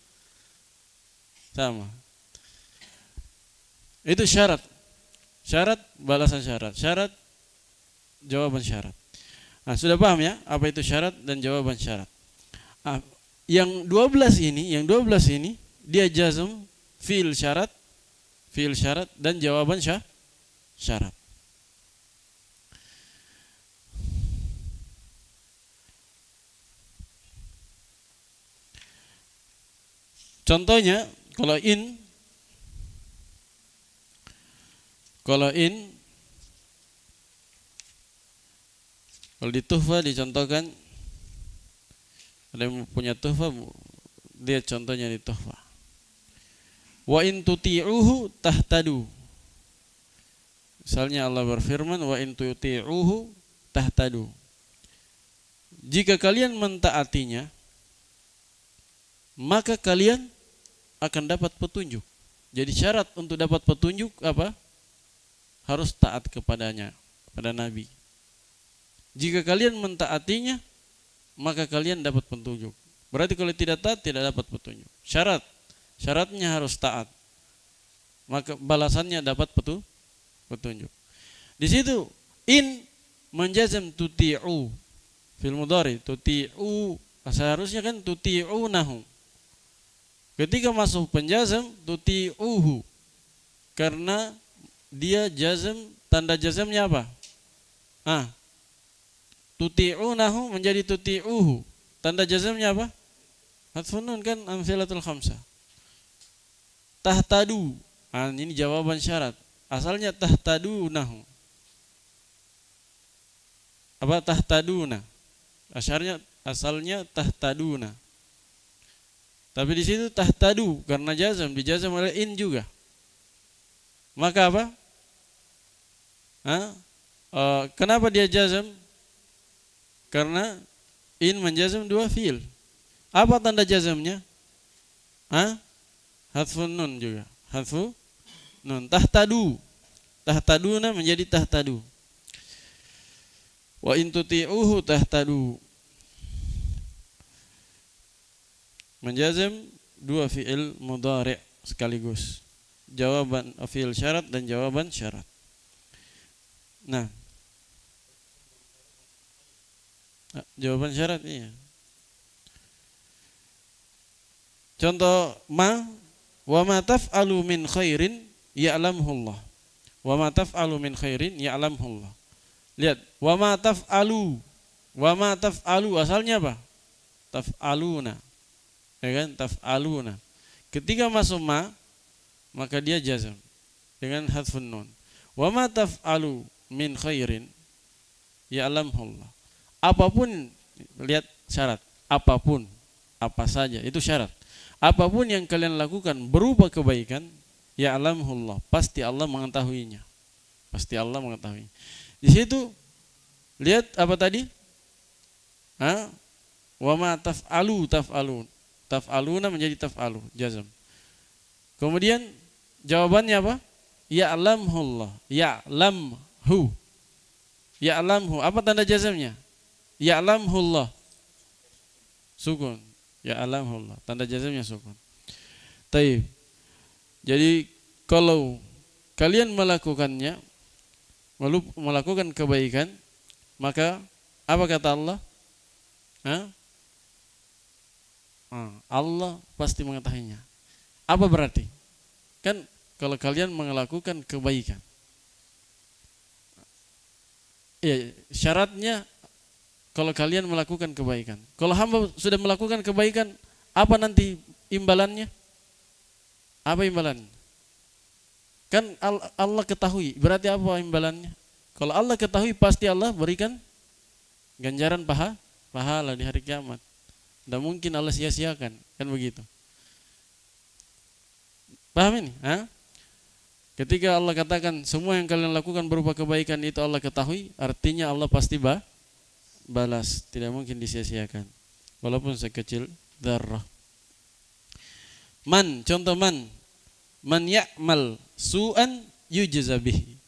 Sama. Itu syarat. Syarat, balasan syarat. Syarat, jawaban syarat. Nah, sudah paham ya apa itu syarat dan jawaban syarat. Yang 12 ini dia jazm fi'il syarat dan jawaban syarat. Contohnya kalau di tuhfa dicontohkan, ada yang punya tuhfa, dia contohnya di tuhfa. Wa in tuti'uhu tahtadu. Misalnya Allah berfirman, wa in tuti'uhu tahtadu. Jika kalian mentaatinya, maka kalian akan dapat petunjuk. Jadi syarat untuk dapat petunjuk apa? Harus taat kepadanya, kepada Nabi. Jika kalian mentaatinya, maka kalian dapat petunjuk. Berarti kalau tidak taat, tidak dapat petunjuk. Syaratnya harus taat. Maka balasannya dapat petunjuk. Di situ in menjazam tuti'u fil mudhari, tuti'u seharusnya kan tuti'unahu. Ketika masuk penjazam tuti'uhu, karena dia jazam, tanda jazamnya apa? Tuti'unahu menjadi tuti'uhu. Tanda jazamnya apa? Hadfun nun kan amsilatul khamsah. Tahtadu. Ini jawaban syarat. Asalnya tahtadunahu. Apa tahtaduna? Asalnya tahtaduna. Tapi di situ tahtadu karena jazam, dijazam oleh in juga. Maka apa? Kenapa dia jazam? Karena in menjazam dua fiil. Apa tanda jazamnya? Hadfun nun juga. Hadfu nun. Tahtadu. Tahtaduna menjadi tahtadu. Wa in tuti'uhu tahtadu. Menjazam dua fiil mudhari' sekaligus. Jawaban fiil syarat dan jawaban syarat. Nah, jawaban syarat iya. Contoh wa ma taf'alu min khairin ya'lamhu Allah. Wa ma taf'alu min khairin ya'lamhu Allah. Lihat, wa ma taf'alu. Wa ma taf'alu asalnya apa? Taf'aluna. Ya kan? Taf'aluna. Ketika masuk maka dia jazam dengan hadfun nun. Wa ma taf'alu min khairin ya'lamhu Allah. Apapun, lihat syarat, apapun, apa saja itu syarat. Apapun yang kalian lakukan berupa kebaikan, ya'lamhu Allah, pasti Allah mengetahuinya. Pasti Allah mengetahui. Di situ lihat apa tadi? Wa ma taf'alu taf'alun. Taf'aluna menjadi taf'alu, jazam. Kemudian jawabannya apa? Ya'lamhu Allah. Ya'lamhu. Ya'lamhu. Apa tanda jazamnya? Ya'lamhu Allah. Sukun. Ya'lamhu Allah. Tanda jazamnya sukun. Taib. Jadi kalau kalian melakukannya, melakukan kebaikan, maka apa kata Allah? Allah pasti mengetahuinya. Apa berarti? Kan kalau kalian melakukan kebaikan, ya syaratnya kalau kalian melakukan kebaikan. Kalau hamba sudah melakukan kebaikan, apa nanti imbalannya? Apa imbalannya? Kan Allah ketahui. Berarti apa imbalannya? Kalau Allah ketahui, pasti Allah berikan ganjaran pahala di hari kiamat. Tidak mungkin Allah sia-siakan, kan begitu. Paham ini? Ketika Allah katakan semua yang kalian lakukan berupa kebaikan itu Allah ketahui, artinya Allah pasti balas, tidak mungkin disia-siakan, walaupun sekecil dzarrah. Contoh man ya'mal su'an yujza bihi.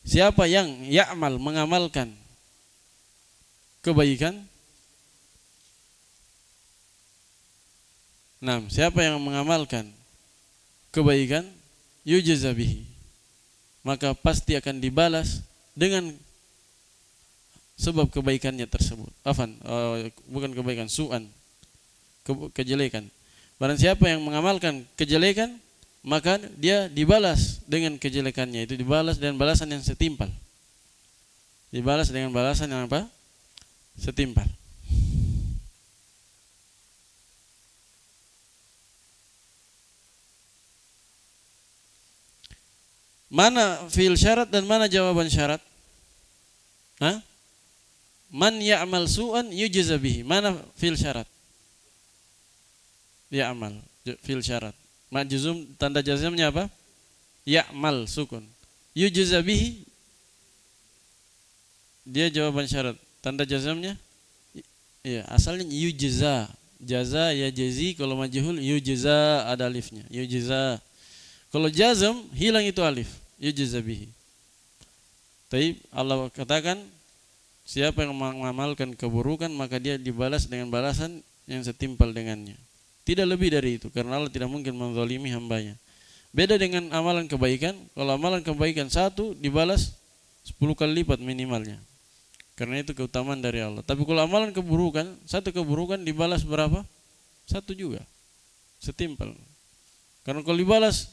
Siapa yang ya'mal, mengamalkan kebaikan? Siapa yang mengamalkan kebaikan, yujza bihi, maka pasti akan dibalas dengan sebab kebaikannya tersebut. Bukan kebaikan, su'an, kejelekan. Barang siapa yang mengamalkan kejelekan, maka dia dibalas dengan kejelekannya. Itu dibalas dengan balasan yang setimpal. Dibalas dengan balasan yang apa? Setimpal. Mana fi'il syarat dan mana jawaban syarat? Man ya'mal su'an yujza bihi. Mana fi'il syarat? Ya'mal, fi'il syarat. Majzum, tanda jazamnya apa? Ya'mal, sukun. Yujza bihi, dia jawaban syarat. Tanda jazamnya? Iya, asalnya yujza. Jaza ya jazi, kalau majhul yujza, ada alifnya. Yujza. Kalau jazam hilang itu alif. Yujza bihi. Tapi Allah katakan siapa yang mengamalkan keburukan maka dia dibalas dengan balasan yang setimpal dengannya. Tidak lebih dari itu, karena Allah tidak mungkin menzalimi hambanya. Beda dengan amalan kebaikan. Kalau amalan kebaikan 1 dibalas 10 kali lipat minimalnya, karena itu keutamaan dari Allah. Tapi kalau amalan keburukan, 1 keburukan dibalas berapa? 1 juga, setimpal. Karena kalau dibalas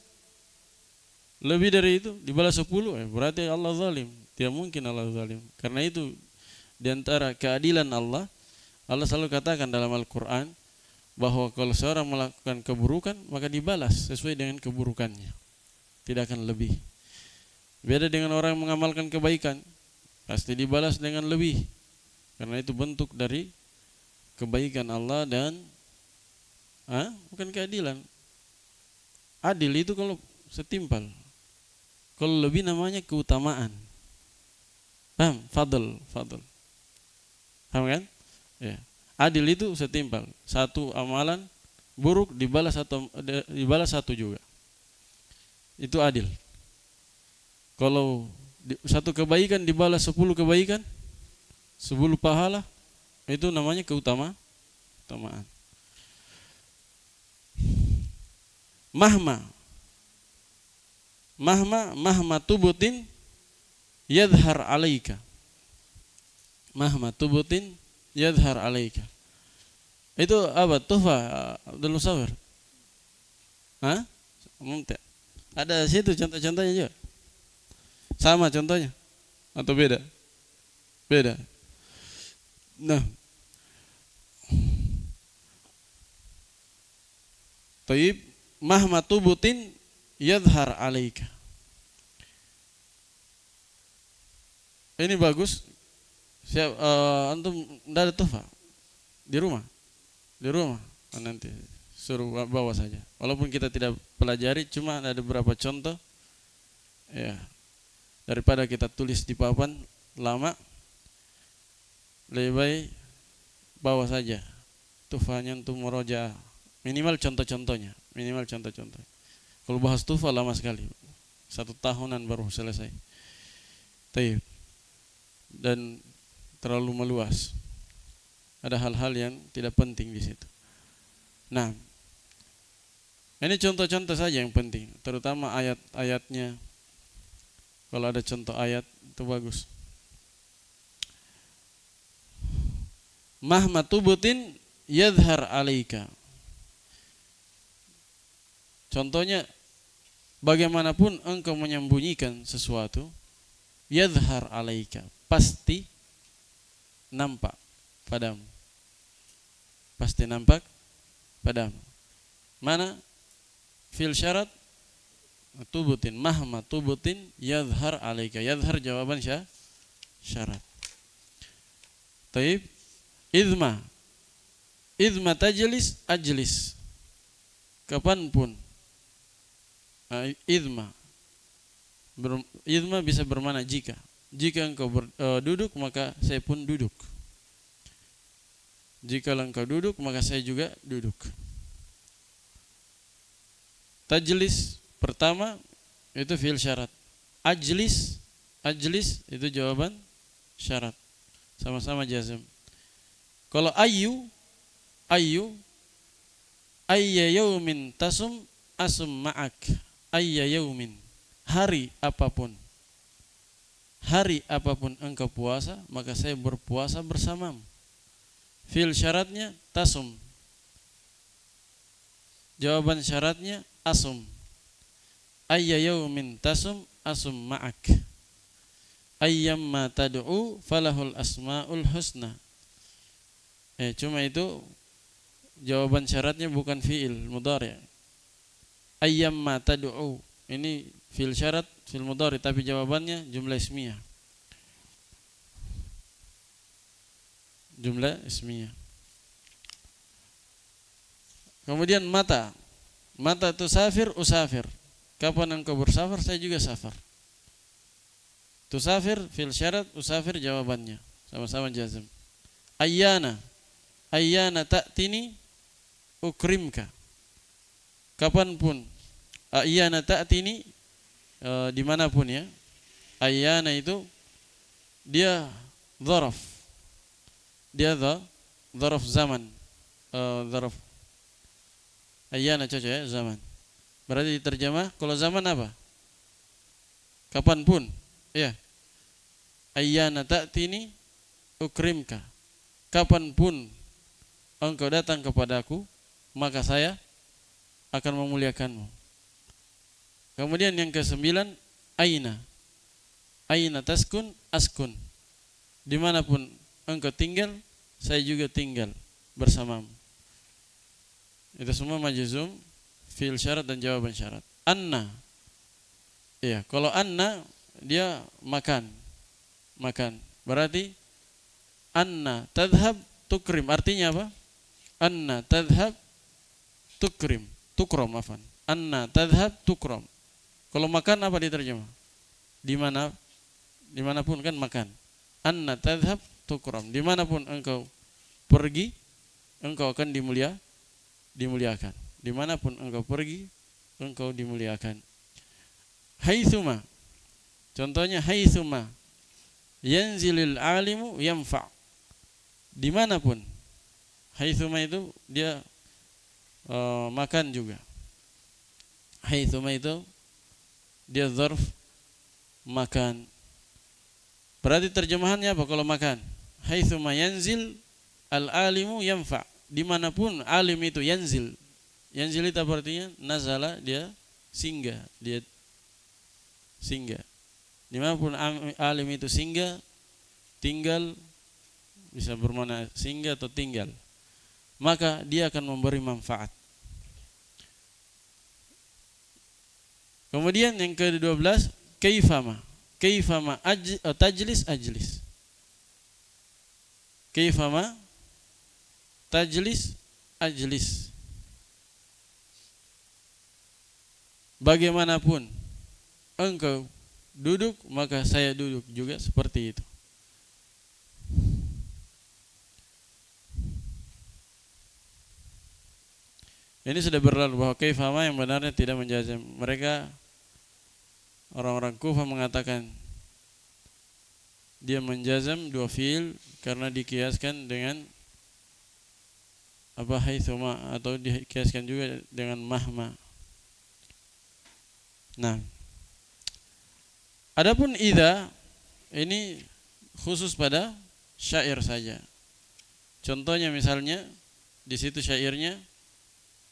lebih dari itu, dibalas 10, berarti Allah zalim. Tidak mungkin Allah zalim. Karena itu diantara keadilan Allah, Allah selalu katakan dalam Al-Quran bahwa kalau seorang melakukan keburukan maka dibalas sesuai dengan keburukannya, tidak akan lebih. Beda dengan orang yang mengamalkan kebaikan, pasti dibalas dengan lebih, karena itu bentuk dari kebaikan Allah dan bukan keadilan. Adil itu kalau setimpal, kalau lebih namanya keutamaan. Paham? Fadl. Paham kan? Ya. Adil itu setimpal. Satu amalan buruk dibalas satu juga. Itu adil. Kalau satu kebaikan dibalas 10 kebaikan, 10 pahala, itu namanya keutamaan. Mahma tubutin yadhar alaika. Mahma tubutin yadhar alaika. Itu apa? Tuhfa Abdul Musawwir. Mumtaz. Ada situ contoh-contohnya juga. Sama contohnya atau beda? Beda. Nah. Taib mahma tubutin yadhar alaika. Ini bagus. Siap, antum enggak ada tuhfa di rumah nanti suruh bawa saja, walaupun kita tidak pelajari, cuma ada beberapa contoh ya, daripada kita tulis di papan lama, lebih baik bawa saja tuhfanya untuk murojaah, minimal contoh-contohnya. Kalau bahas tuhfa lama sekali, 1 tahunan baru selesai. Taib. Dan terlalu meluas. Ada hal-hal yang tidak penting di situ. Nah, ini contoh-contoh saja yang penting, terutama ayat-ayatnya. Kalau ada contoh ayat itu bagus. Mahma tubutin yadhar alaika. Contohnya, bagaimanapun engkau menyembunyikan sesuatu, yadhar alaika, pasti nampak padamu. Pasti nampak padamu. Mana? Fil syarat tubutin, mahma tubutin yadhar alaika. Yadhar jawaban syarat. Taib. Idma ajlis. Kapanpun. Idma bisa bermakna jika. Jika engkau duduk, maka saya pun duduk. Jika engkau duduk, maka saya juga duduk. Tajlis pertama itu fi'il syarat. Ajlis itu jawaban syarat. Sama-sama jazm. Kalau ayya yaumin tasum asum ma'ak. Ayya yaumin, hari apapun engkau puasa, maka saya berpuasa bersamamu. Fi'il syaratnya tasum, jawaban syaratnya asum. Ayya yaumin tasum asum ma'ak. Ayyamma tad'u falahul asma'ul husna. Cuma itu jawaban syaratnya, bukan fi'il mudhari'. Ayyamma tad'u, ini fi'il syarat, fi'il mudhari', tapi jawabannya jumlah ismiyah. Kemudian mata itu safir, usafir. Kapan engkau bersafar, saya juga safar. Tusafir fil syarat, usafir jawabannya, sama-sama jazm. Ayyana ta'tini ukrimka. Kapanpun ayyana ta'tini, dimanapun ya. Ayyana itu dia dzaraf. Dia dzaraf zaman. Dzaraf ayyana cocok ya, zaman. Berarti diterjemah kalau zaman apa? Kapanpun. Ya. Ayyana ta'tini ukrimka. Kapanpun engkau datang kepadaku, maka saya akan memuliakanmu. Kemudian yang ke-9, aina taskun askun. Dimanapun engkau tinggal, saya juga tinggal bersamamu. Itu semua majzum fi'il syarat dan jawaban syarat. Anna. Iya, kalau anna dia makan. Makan. Berarti anna tadhhab tukrim. Artinya apa? Anna tadhhab tukrim. Tukrom afan. Anna tadhhab tukrom. Kalau makan apa diterjemah? Di mana? Dimanapun kan makan. Anna tadhhab tukram. Dimanapun engkau pergi, engkau akan dimuliakan. Dimanapun engkau pergi, engkau dimuliakan. Haitsuma. Contohnya haitsuma yanzilil alimu yanfa. Dimanapun. Haitsuma itu dia makan juga. Haitsuma itu dia dzarf makan. Berarti terjemahannya apa kalau makan? Haitsuma yanzil al-alimu yanfa. Dimanapun alim itu yanzil. Yanzil itu artinya nazala, dia singgah, dia singgah. Dimanapun alim itu singgah, tinggal, bisa bermakna singgah atau tinggal, maka dia akan memberi manfaat. Kemudian yang ke-12, kaifama. Kaifama tajlis ajlis. Kaifama tajlis ajlis. Bagaimanapun engkau duduk, maka saya duduk juga seperti itu. Ini sudah berlalu bahwa kaifama yang benarnya tidak menjazam. Mereka orang-orang Kufah mengatakan dia menjazam dua fiil karena dikiaskan dengan apa haitsuma, atau dikiaskan juga dengan mahma. Nah, adapun idza ini khusus pada syair saja. Contohnya misalnya di situ syairnya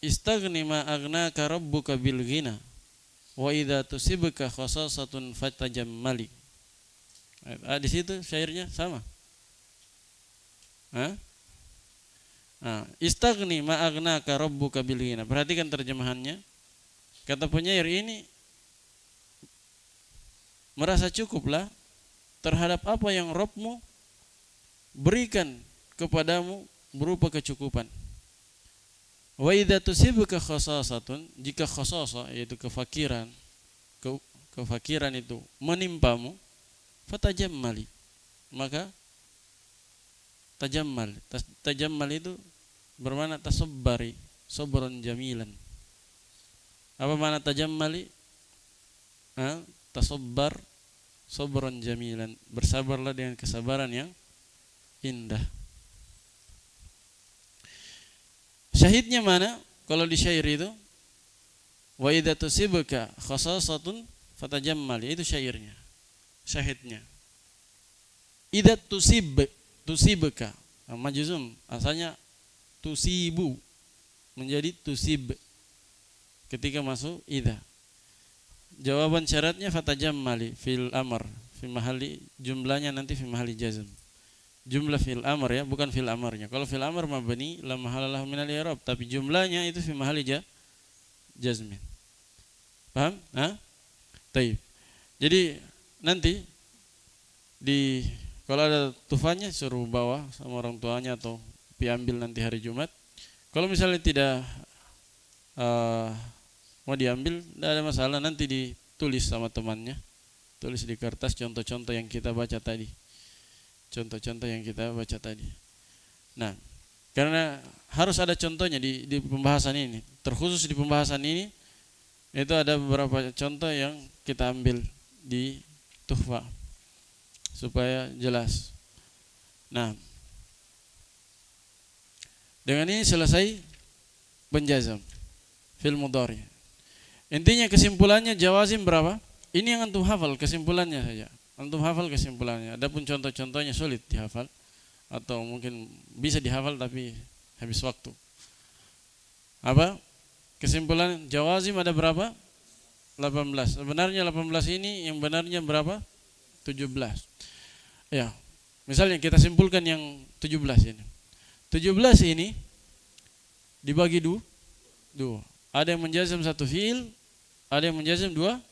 istaghni ma aghnaka rabbuka bil ghina wa idza tusibka khasasatun fatajammali. Di situ syairnya sama. Istaghni ma aghnaka rabbuka bil ghina. Perhatikan terjemahannya. Kata penyair ini merasa cukuplah terhadap apa yang Rabbmu berikan kepadamu berupa kecukupan. Wa idza tusibka khasasatun, jika khasasa yaitu kefakiran, kefakiran itu menimpamu, fatajammali, maka tajammal. Tajammal itu bermakna tasabbari, sabran jamilan. Apa makna tajammali? Tasabbar sabran jamilan, bersabarlah dengan kesabaran yang indah. Syahidnya mana? Kalau di syair itu wa idza tusibka khasasatun fatajammali, itu syairnya. Syahidnya idza tusibka majzum, asalnya tusibu menjadi tusib ketika masuk idza. Jawaban syaratnya fatajammali fil amr fi mahalli, jumlahnya nanti fi mahalli jazm. Jumlah fil amr ya, bukan fil amarnya. Kalau fil amr mabni la mahallalahu minal i'rab, tapi jumlahnya itu fi mahalli jazmin. Paham? Taib. Jadi nanti kalau ada tufannya suruh bawa sama orang tuanya atau diambil nanti hari Jumat. Kalau misalnya tidak mau diambil, tidak ada masalah, nanti ditulis sama temannya. Tulis di kertas contoh-contoh yang kita baca tadi. Nah, karena harus ada contohnya di pembahasan ini. Terkhusus di pembahasan ini itu ada beberapa contoh yang kita ambil di Tuhfa supaya jelas. Nah, dengan ini selesai penjazam fil mudhari. Intinya kesimpulannya jawazim berapa? Ini yang antum hafal kesimpulannya saja. Antum hafal kesimpulannya. Adapun contoh-contohnya sulit dihafal atau mungkin bisa dihafal tapi habis waktu. Apa? Kesimpulan jawazim ada berapa? 18. Sebenarnya 18 ini yang benarnya berapa? 17. Ya. Misalnya kita simpulkan yang 17 ini. 17 ini dibagi dua. Ada yang menjazam satu fiil, ada yang menjazam dua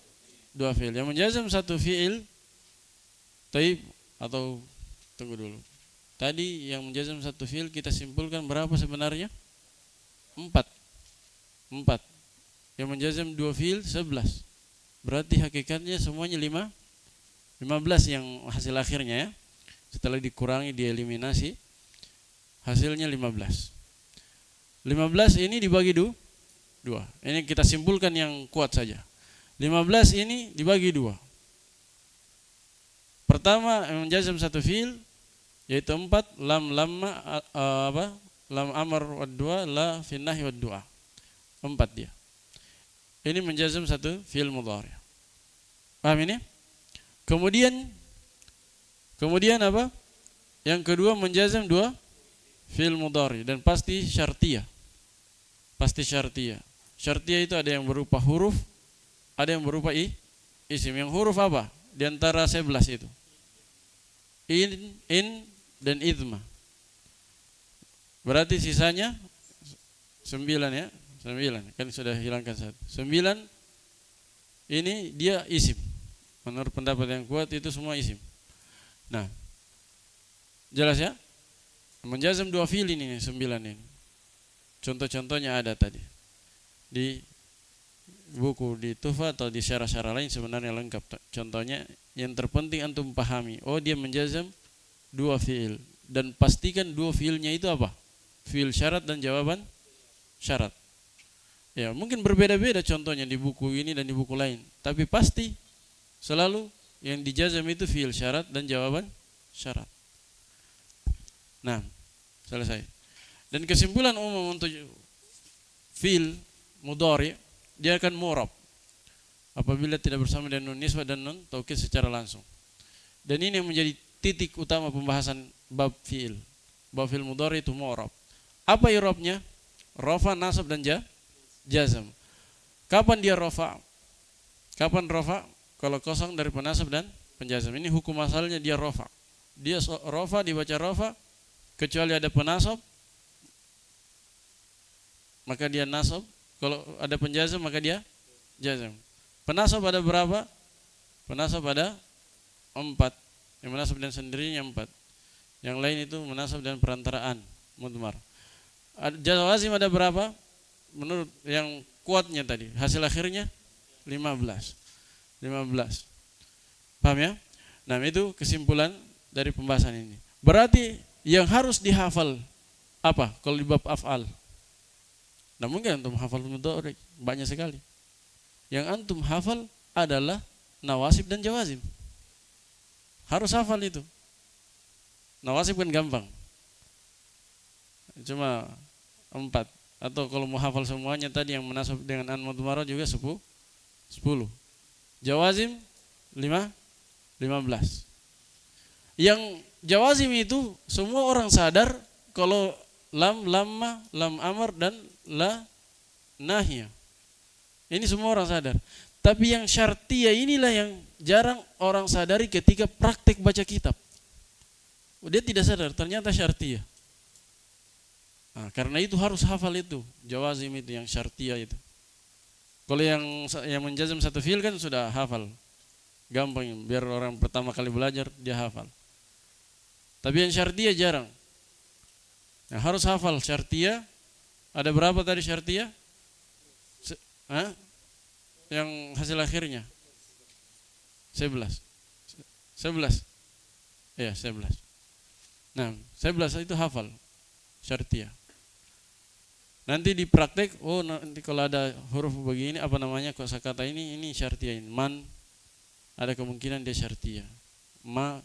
fiil. Yang menjazam satu fiil, taib atau tunggu dulu. Tadi yang menjazam satu fiil kita simpulkan berapa sebenarnya? 4. Yang menjazam dua fiil 11. Berarti hakikatnya semuanya 15 yang hasil akhirnya ya. Setelah dikurangi, dieliminasi, hasilnya 15. 15 ini dibagi 2. Ini kita simpulkan yang kuat saja. 15 ini dibagi 2. Pertama yang menjazam satu fiil yaitu 4, lam amar wad du'a, la fin nahi wad du'a. 4 dia. Ini menjazam satu fiil mudhari'. Paham ini? Kemudian apa? Yang kedua menjazam 2 fiil mudhari' dan pasti syartiyah. Syartiyah itu ada yang berupa huruf, ada yang berupa isim. Yang huruf apa? Di antara 11 itu. In dan idma. Berarti sisanya 9 ya. 9 kan sudah hilangkan 1. 9 ini dia isim. Menurut pendapat yang kuat itu semua isim. Nah, jelas ya? Menjazam 2 fiil ini 9 ini. Contoh-contohnya ada tadi di buku di Tuhfah atau di syarah-syarah lain sebenarnya lengkap. Contohnya yang terpenting antum pahami. Oh, dia menjazam 2 fiil dan pastikan 2 fiilnya itu apa? Fiil syarat dan jawaban syarat. Ya, mungkin berbeda-beda contohnya di buku ini dan di buku lain, tapi pasti selalu yang dijazam itu fiil syarat dan jawaban syarat. Nah, selesai. Dan kesimpulan umum untuk fiil mudhari' dia akan mu'rab apabila tidak bersama dengan nun nisbah dan nun taukid secara langsung. Dan ini yang menjadi titik utama pembahasan bab fiil. Bab fiil mudhari' itu mu'rab. Apa i'rabnya? Rafa, nasab dan jazam. Kapan dia rafa? Kapan rafa? Kalau kosong dari penasab dan penjazam. Ini hukum asalnya dia rafa. Dia rafa, dibaca rafa kecuali ada penasab maka dia nasab. Kalau ada penjazam maka dia jazam. Penasab ada berapa? Penasab ada 4. Yang menasab dan sendirinya 4. Yang lain itu menasab dan perantaraan mudmar. Jawazim ada berapa? Menurut yang kuatnya tadi, hasil akhirnya 15. Paham ya? Nah, itu kesimpulan dari pembahasan ini. Berarti yang harus dihafal apa? Kalau di bab af'al. Nah, mungkin antum hafal mudhari' banyak sekali. Yang antum hafal adalah nawasib dan jawazim. Harus hafal itu. Nawasib kan gampang. Cuma 4. Atau kalau mau hafal semuanya tadi yang menasab dengan an mudmarah juga 10. Jawazim 15. Yang jawazim itu semua orang sadar kalau lam, lamma, lam amar dan la nahya. Ini semua orang sadar. Tapi yang syartiyah inilah yang jarang orang sadari ketika praktek baca kitab. Dia tidak sadar ternyata syartiyah. Nah, karena itu harus hafal itu, jawazim itu yang syartiyah itu. Kalau yang menjazam satu fiil kan sudah hafal. Gampang biar orang pertama kali belajar dia hafal. Tapi yang syartiyah jarang. Nah, harus hafal syartiyah. Ada berapa tadi syartiyah? Yang hasil akhirnya 11. Ya, 11. Nah, 11 itu hafal syartiyah. Nanti di praktek, nanti kalau ada huruf begini apa namanya kosakata ini syartiyah ini. Man ada kemungkinan dia syartiyah. Ma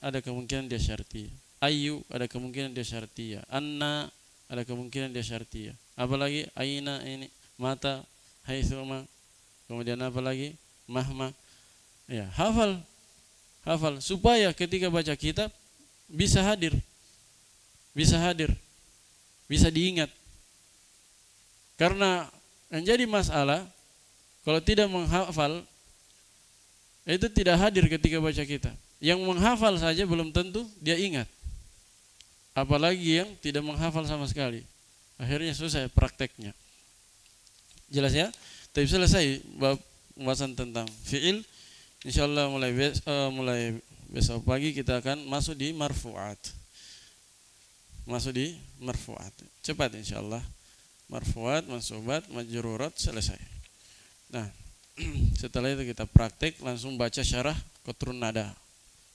ada kemungkinan dia syartiyah. Ayu ada kemungkinan dia syartiyah. Anna ada kemungkinan dia syartiyah. Apalagi aina ini mata haitsuma. Kemudian apa lagi? Mahma. Ya, hafal supaya ketika baca kitab bisa hadir. Bisa diingat. Karena yang jadi masalah kalau tidak menghafal itu tidak hadir ketika baca kitab. Yang menghafal saja belum tentu dia ingat. Apalagi yang tidak menghafal sama sekali. Akhirnya susah prakteknya. Jelas ya? Tapi selesai bab pembahasan tentang fi'il. Insyaallah mulai besok pagi kita akan masuk di marfu'at. Cepat insyaallah. Marfu'at, mansubat, majrurat selesai. Nah, setelah itu kita praktek langsung baca syarah qatrun nada.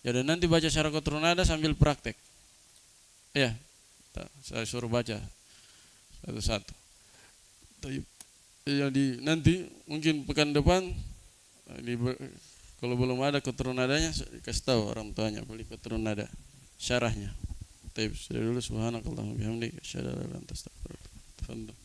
Jadi nanti baca syarah qatrun nada sambil praktek. Ya. Saya suruh baca satu-satu. Jadi nanti mungkin pekan depan kalau belum ada qatrun nadanya kasih tahu orang tuanya beli qatrun nada syarahnya. Tapi sudah dulu subhanakallahumma bihamdika asyhadu an la ilaha illa anta astaghfiruka wa atubu ilaik.